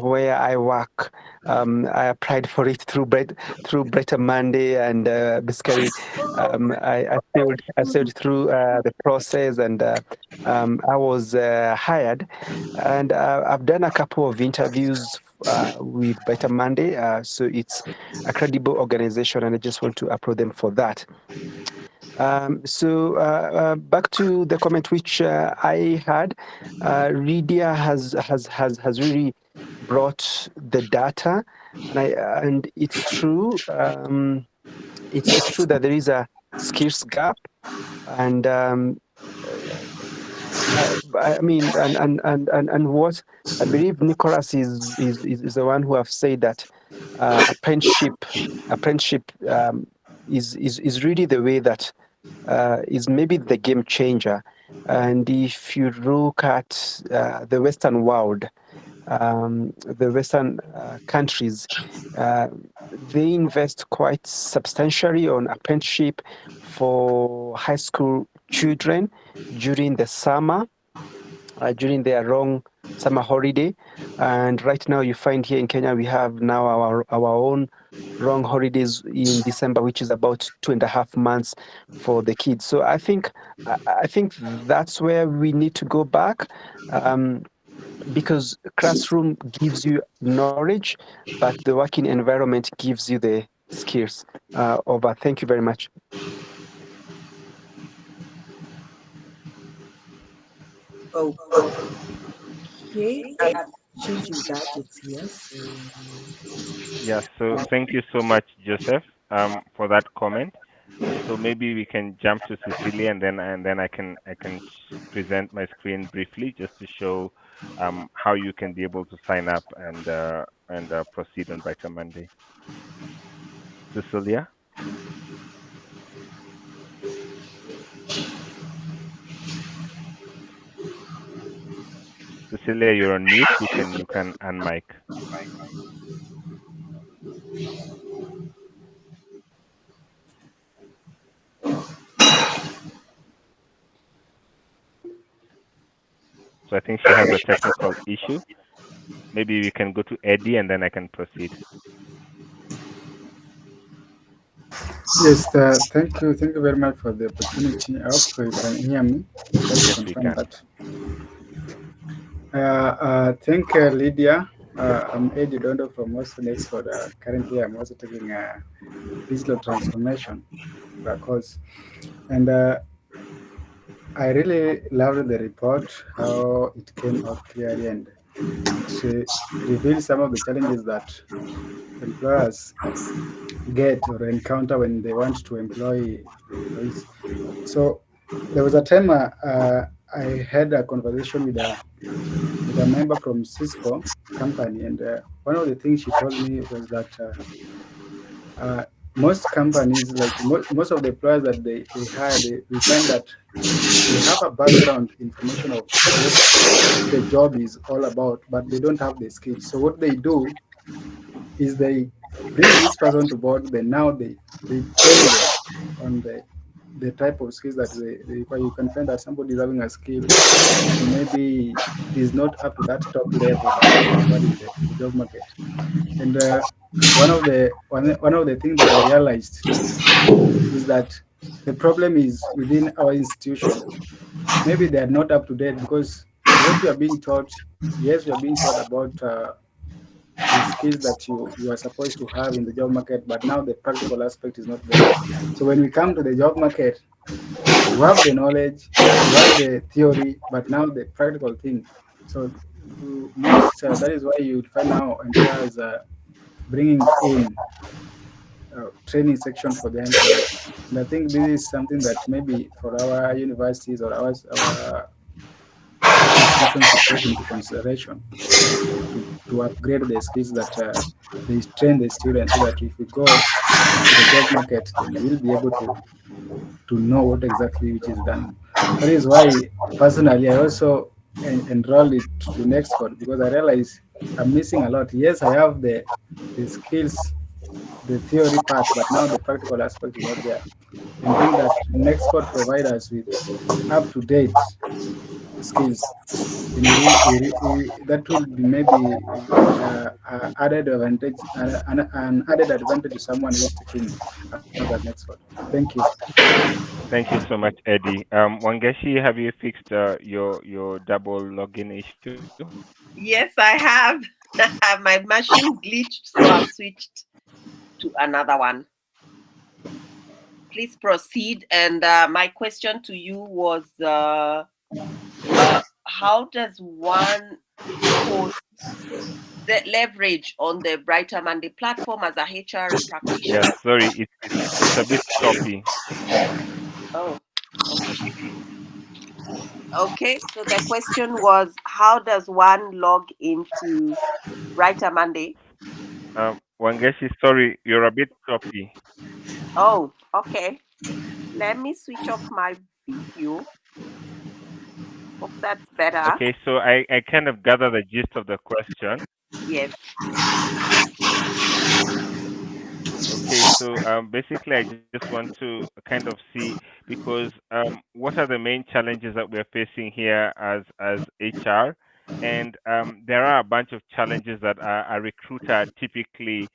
where I work, I applied for it through Brighter Monday, and basically I sailed through the process, and I was hired, and I've done a couple of interviews with Brighter Monday, so it's a credible organization, and I just want to applaud them for that. So back to the comment which I had, Lydia has really brought the data, and it's true. It's true that there is a skills gap, and I mean, and what I believe Nicholas is the one who have said that apprenticeship is really the way that is maybe the game changer. And if you look at the Western world, the Western countries, uh, they invest quite substantially on apprenticeship for high school children during the summer, during their long summer holiday. And right now, you find here in Kenya, we have now our own long holidays in December, which is about 2.5 months for the kids. So I think that's where we need to go back. Because classroom gives you knowledge, but the working environment gives you the skills. Over. Thank you very much. Okay, I've changing gadgets here. So Yeah, so thank you so much, Joseph, for that comment. So maybe we can jump to Cecilia, and then I can present my screen briefly just to show how you can be able to sign up and proceed on Brighter Monday. Cecilia, Cecilia, you're on mute. You can unmic. So I think she has a technical issue. Maybe we can go to Eddie, and then I can proceed. Yes, thank you very much for the opportunity. I hope you can hear me. Just to Yes, we confirm can. that. Thank you, Lydia. I'm Eddie Dondo from Western Nexford. Currently, I'm also taking digital transformation course, and I really loved the report, how it came out clearly, and it reveals some of the challenges that employers get or encounter when they want to employ employees. So there was a time I had a conversation with a member from Cisco company, and one of the things she told me was that most companies, like most of the employers that they hire, we find that they have a background information of what the job is all about, but they don't have the skills. So what they do is they bring this person to board, then now they train them on the type of skills that they require. You can find that somebody is having a skill that maybe is not up to that top level that is required in the job market. And one of the things that I realized is that the problem is within our institution. Maybe they are not up to date because what we are being taught, yes, we are being taught about the skills that you are supposed to have in the job market, but now the practical aspect is not there. So when we come to the job market, you have the knowledge, you have the theory, but now the practical thing. So most that is why you find now employers bringing in training section for their employees. And I think this is something that maybe for our universities or our institutions should take into consideration to upgrade the skills that they train the students so that if we go to the job market, then we'll be able to know what exactly which is done. That is why personally I also enrolled it to Nexford because I realize I'm missing a lot. Yes, I have the skills, the theory part, but now the practical aspect is not there. And being that Nexford provide us with up to date skills, then that will be maybe added advantage, an added advantage to someone who is taking us at Nexford. Thank you. Thank you so much, Eddie. Wangeshi, have you fixed your double login issue? yes, I have. My machine glitched, so I've switched to another one. Please proceed. And my question to you was, how does one post the leverage on the Brighter Monday platform as a HR Yes, practitioner? sorry, it's a bit choppy. Oh, okay. Okay, so the question was, how does one log into Brighter Monday? Wangeshi, sorry, you're a bit choppy. Oh, okay. Let me switch off my video. Hope that's better. Okay, so I kind of gather the gist of the question. Yes. Okay, so basically, I just want to kind of see, because what are the main challenges that we're facing here as HR, and there are a bunch of challenges that a recruiter typically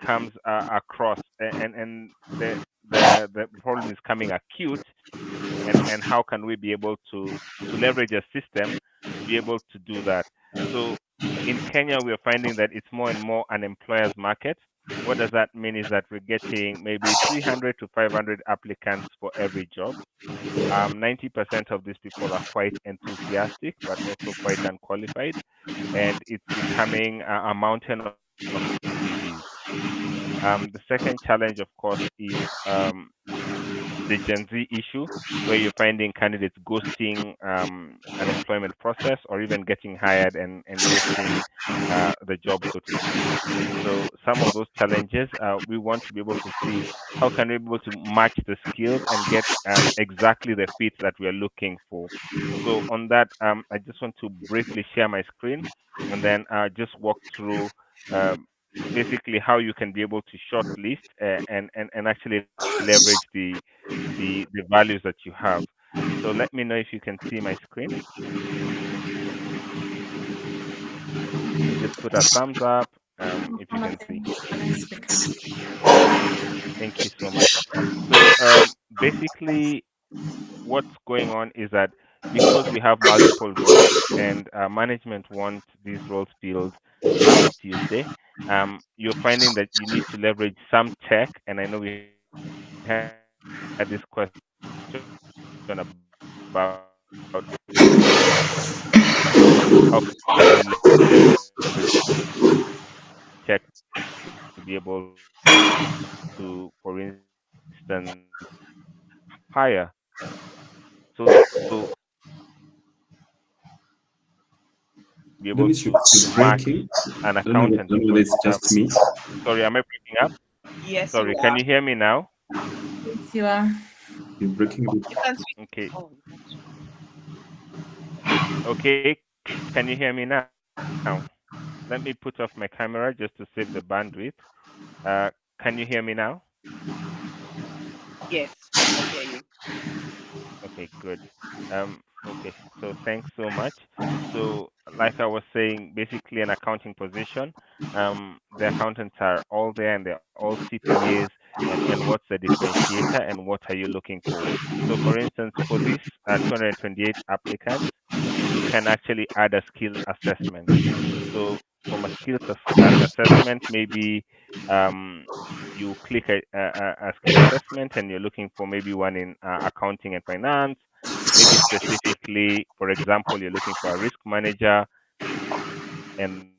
comes across, and the problem is coming acute, and how can we be able to leverage a system to be able to do that? So in Kenya, we're finding that it's more and more an employer's market. What does that mean is that we're getting maybe 300 to 500 applicants for every job. 90% of these people are quite enthusiastic, but also quite unqualified, and it's becoming a mountain of CVs. The second challenge, of course, is the Gen Z issue, where you're finding candidates ghosting an employment process, or even getting hired and ghosting the job, so to speak. So some of those challenges, we want to be able to see how can we be able to match the skills and get exactly the fit that we are looking for. So on that, I just want to briefly share my screen, and then just walk through basically how you can be able to shortlist and actually leverage the values that you have. So let me know if you can see my screen. Just put a thumbs up if you can see. Thank you so much. So basically, what's going on is that because we have multiple roles, and management wants these roles filled last Tuesday, you're finding that you need to leverage some tech. And I know we had this question about how can we leverage tech to be able to, for instance, hire. So be able Dennis, to you're match breaking. an I accountant, don't know whether because it's just me. sorry, am I breaking up? Yes, you Sorry, can are. you hear me now? Yes, you are. You're breaking a bit. You can switch. Okay. Oh, Okay, can you hear me now? Let me put off my camera just to save the bandwidth. Uh, can you hear me now? yes, we can hear you. Okay, good. Okay, so thanks so much. So, like I was saying, basically an accounting position. The accountants are all there, and they're all CPAs. And what's the differentiator, and what are you looking for? So, for instance, for this 228 applicants, you can actually add a skills assessment. So, from a skills assessment, maybe you click a skill assessment, and you're looking for maybe one in accounting and finance. Maybe specifically, for example, you're looking for a risk manager, and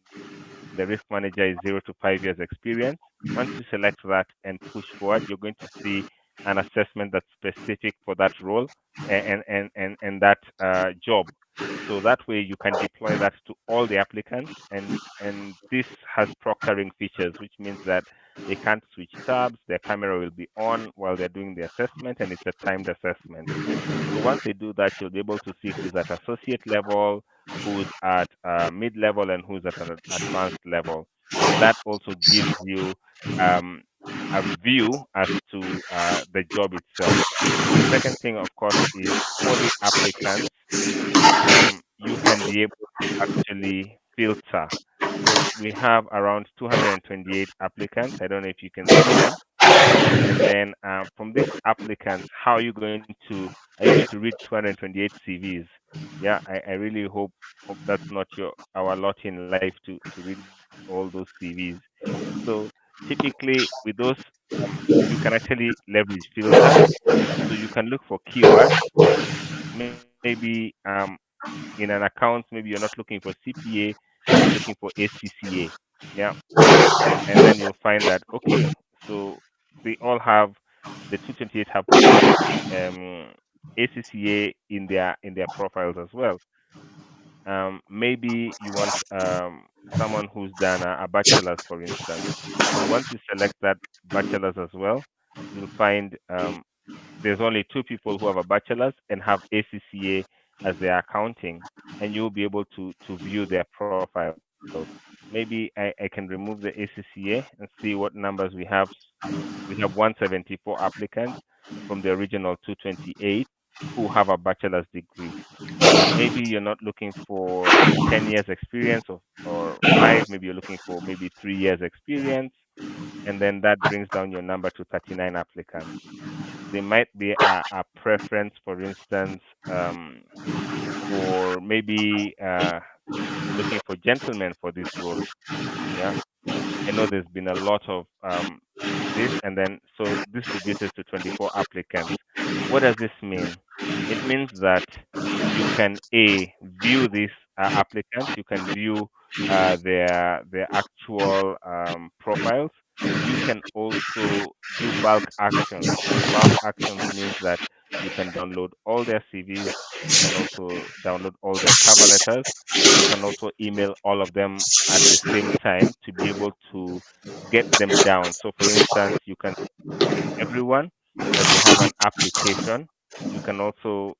the risk manager is 0 to 5 years experience. Once you select that and push forward, you're going to see an assessment that's specific for that role and that job. So that way you can deploy that to all the applicants, and this has proctoring features, which means that they can't switch tabs. Their camera will be on while they're doing the assessment, and it's a timed assessment. So once they do that, you'll be able to see who's at associate level, who's at mid level, and who's at an advanced level. And that also gives you um, a view as to the job itself. The second thing, of course, is for the applicants, you can be able to actually filter. So we have around 228 applicants. I don't know if you can see them. And then from these applicants, how are you going to read 228 CVs? Yeah, I really hope that's not our lot in life to read all those CVs. So typically with those, you can actually leverage filters. So you can look for keywords. Maybe in an account, maybe you're not looking for CPA, maybe you're looking for ACCA. Yeah, and then you'll find that, okay, so they all have, the 228 have quite um ACCA in their profiles as well. Maybe you want someone who's done a bachelor's, for instance. So once you select that bachelor's as well, you'll find there's only two people who have a bachelor's and have ACCA as their accounting, and you'll be able to view their profiles. Maybe I can remove the ACCA and see what numbers we have. We have 174 applicants from the original 228 who have a bachelor's degree. Maybe you're not looking for 10 years experience or five, maybe you're looking for maybe 3 years experience, and then that brings down your number to 39 applicants. There might be a preference, for instance, for maybe you're looking for gentlemen for this role. Yeah, I know there's been a lot of this, and then so this reduces to 24 applicants. What does this mean? It means that you can view these applicants, you can view their actual profiles. You can also do bulk actions. So bulk actions means that you can download all their CVs. You can also download all their cover letters. You can also email all of them at the same time to be able to get them down. So, for instance, you can everyone that they have an application. You can also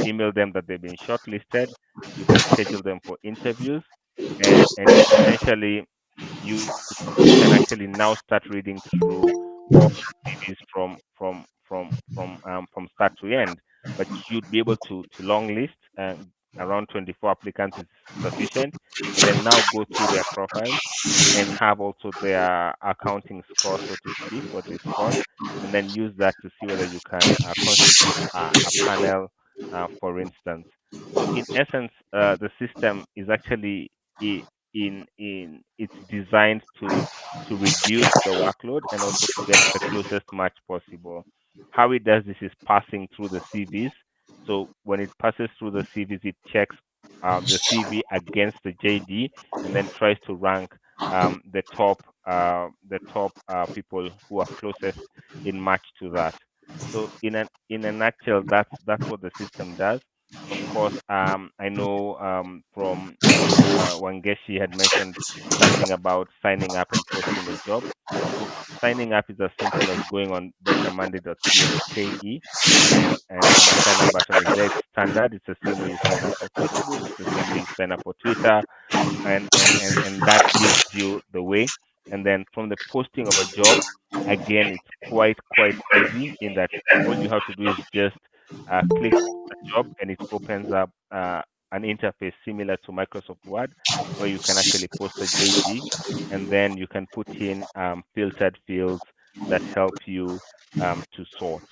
email them that they've been shortlisted. You can schedule them for interviews, and essentially you can actually now start reading through all CVs from start to end. But you'd be able to long list around 24 applicants is sufficient, and then now go through their profiles and have also their accounting score, so to speak, what they scored, and then use that to see whether you can constitute a panel, for instance. So in essence, the system is actually in it's designed to reduce the workload and also to get the closest match possible. How it does this is passing through the CVs. So when it passes through the CVs, it checks the CV against the JD and then tries to rank the top people who are closest in match to that. So in a nutshell, that's what the system does. Of course, I know from Wangeshi had mentioned something about signing up and posting a job. So signing up is as simple as going on brightermonday.co.ke, and the sign up button is there. It's standard. It's the same way you sign up for Facebook. It's the same way you sign up for Twitter, and that gives you the way. And then from the posting of a job, again, it's quite easy in that all you have to do is just click a job, and it opens up an interface similar to Microsoft Word, where you can actually post a JD, and then you can put in filtered fields that help you to sort.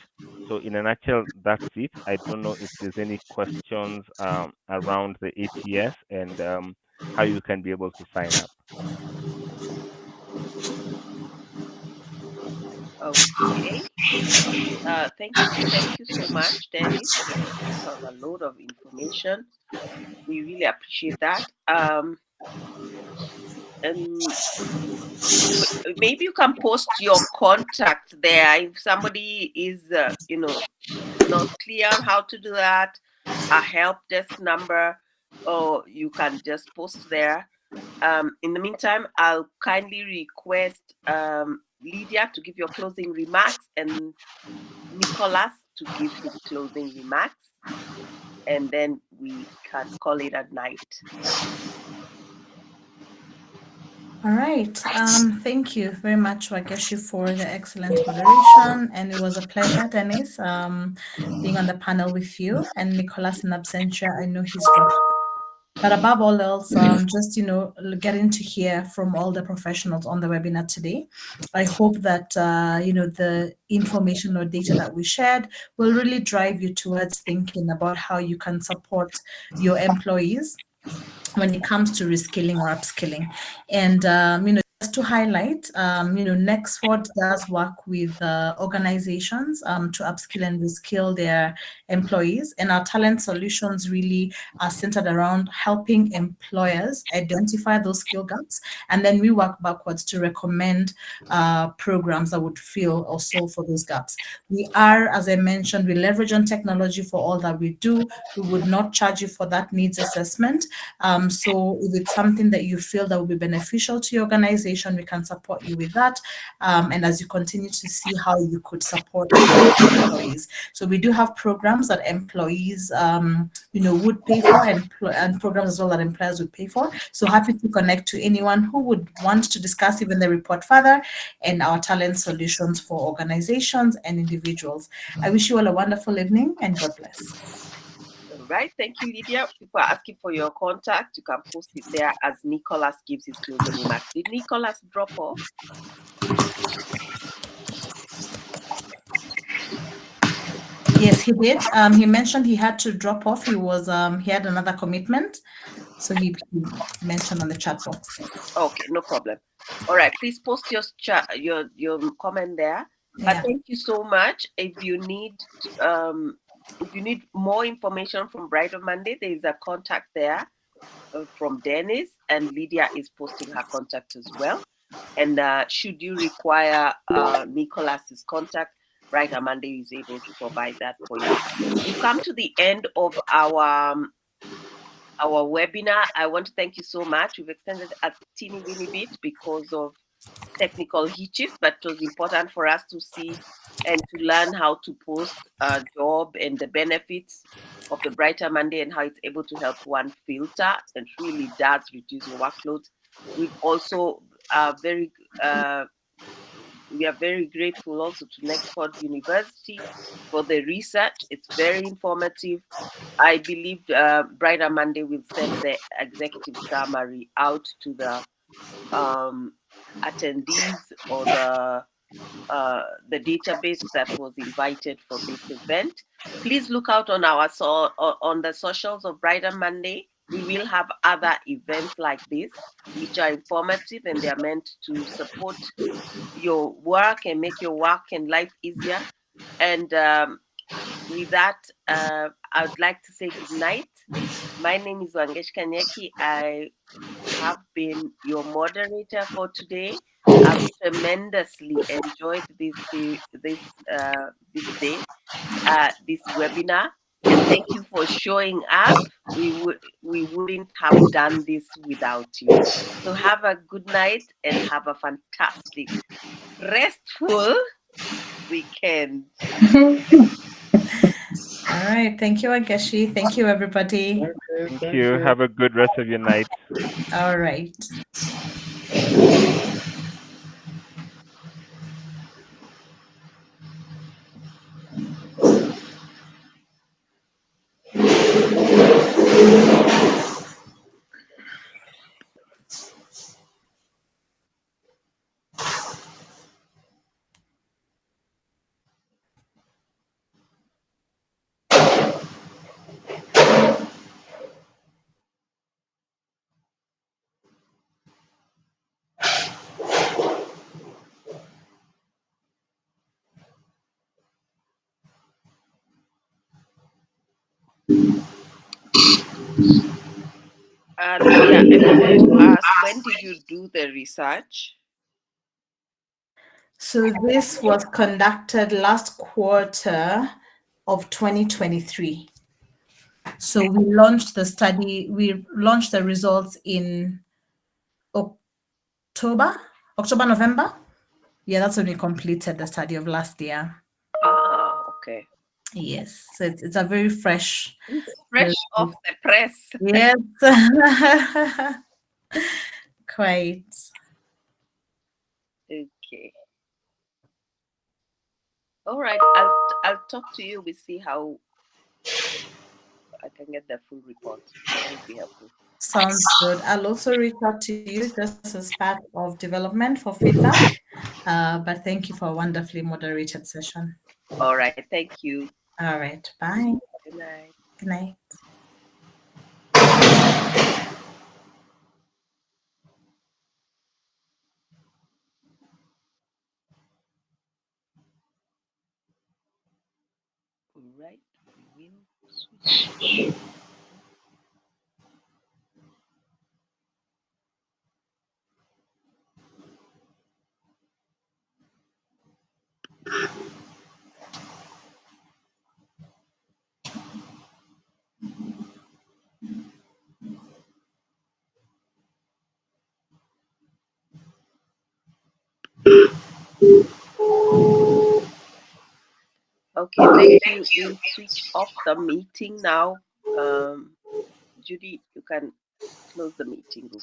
So in a nutshell, that's it. I don't know if there's any questions around the ATS and how you can be able to sign up. Okay. Thank you so much, Dennis. That was a load of information. We really appreciate that. And maybe you can post your contact there if somebody is, not clear on how to do that. A help desk number, or you can just post there. In the meantime, I'll kindly request Lydia to give your closing remarks and Nicholas to give his closing remarks, and then we can call it a night. All right. Thank you very much, Wageshi, for the excellent moderation. And it was a pleasure, Dennis, being on the panel with you. And Nicholas in absentia, I know he's dropped. But above all else, just, getting to hear from all the professionals on the webinar today. I hope that, the information or data that we shared will really drive you towards thinking about how you can support your employees when it comes to reskilling or upskilling. And, just just to highlight, Nexford does work with organizations to upskill and reskill their employees, and our talent solutions really are centered around helping employers identify those skill gaps, and then we work backwards to recommend programs that would fill or solve for those gaps. We are, as I mentioned, we leverage on technology for all that we do. We would not charge you for that needs assessment. So if it's something that you feel that will be beneficial to your organization, we can support you with that. And as you continue to see how you could support your employees. So we do have programs that employees, would pay for, and programs as well that employers would pay for. So happy to connect to anyone who would want to discuss even the report further and our talent solutions for organizations and individuals. I wish you all a wonderful evening and God bless. All right. Thank you, Lydia. People are asking for your contact. You can post it there as Nicholas gives his closing remarks. Did Nicholas drop off? Yes, he did. He mentioned he had to drop off. He had another commitment. So he mentioned on the chat box. Okay, no problem. All right, please post your comment there. Yeah. Thank you so much. If you need more information from Brighter Monday, there is a contact there from Dennis, and Lydia is posting her contact as well. And should you require Nicholas's contact, Brighter Monday is able to provide that for you. We've come to the end of our webinar. I want to thank you so much. We've extended a teeny bit because of technical hitches, but it was important for us to see and to learn how to post a job and the benefits of the Brighter Monday and how it's able to help one filter and really does reduce your workload. We've also we are very grateful also to Nexford University for the research. It's very informative. I believe Brighter Monday will send the executive summary out to the attendees or the database that was invited for this event. Please look out on on the socials of Brighter Monday. We will have other events like this, which are informative and they are meant to support your work and make your work and life easier. And with that, I'd like to say good night. My name is Wangesh Kanyeki. I have been your moderator for today. I've tremendously enjoyed this day, this webinar, and thank you for showing up. We wouldn't have done this without you. So have a good night and have a fantastic, restful weekend. All right. Thank you, Ageshi. Thank you, everybody. Okay, Thank thank you. you. Have a good rest of your night. All right. Lydia, I forgot to ask, when did you do the research? So this was conducted last quarter of 2023. So we launched the study, we launched the results in October, November. Yeah, that's when we completed the study of last year. Ah, okay. Yes, so it's a very fresh. It's fresh off the press. Yes. Quite. Okay. All right. I'll talk to you. We see how I can get the full report. That would be helpful. Sounds good. I'll also reach out to you just as part of development for feedback. But thank you for a wonderfully moderated session. All right. Thank you. All right. Bye. Good night. Good night. right, we will switch. Okay, thank you. We'll switch off the meeting now. Judy, you can close the meeting room.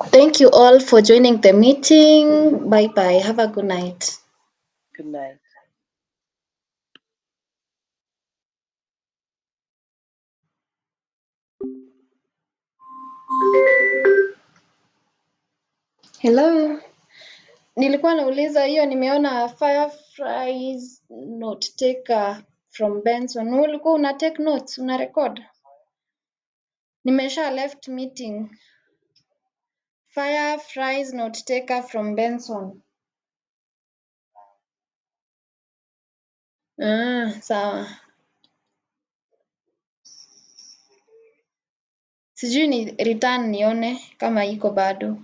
Thank you all for joining the meeting. Bye-bye. Have a good night. Good night. Hello. Nilikuwa nauliza hiyo nimeona Fireflies note taker from Benson. Ulikuwa una take notes, una record? Nimesha left meeting. Fireflies note taker from Benson. Sawa. Sijui ni return nione kama iko bado.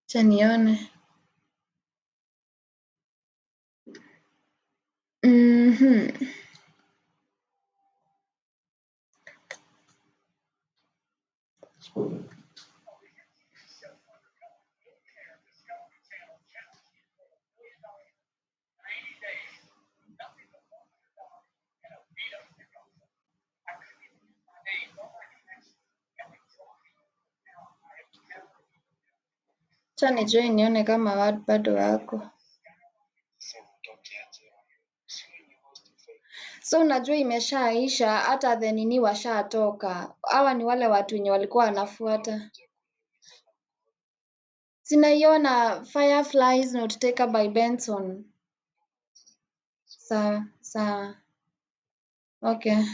Acha nione. Acha nijoin nione kama bado wako. So unajua imeshaisha, hata the nini washatoka. Hawa ni wale watu wenye walikuwa wanafuata. Sinaiona Fireflies Note Taker by Benson. Sawa. Okay.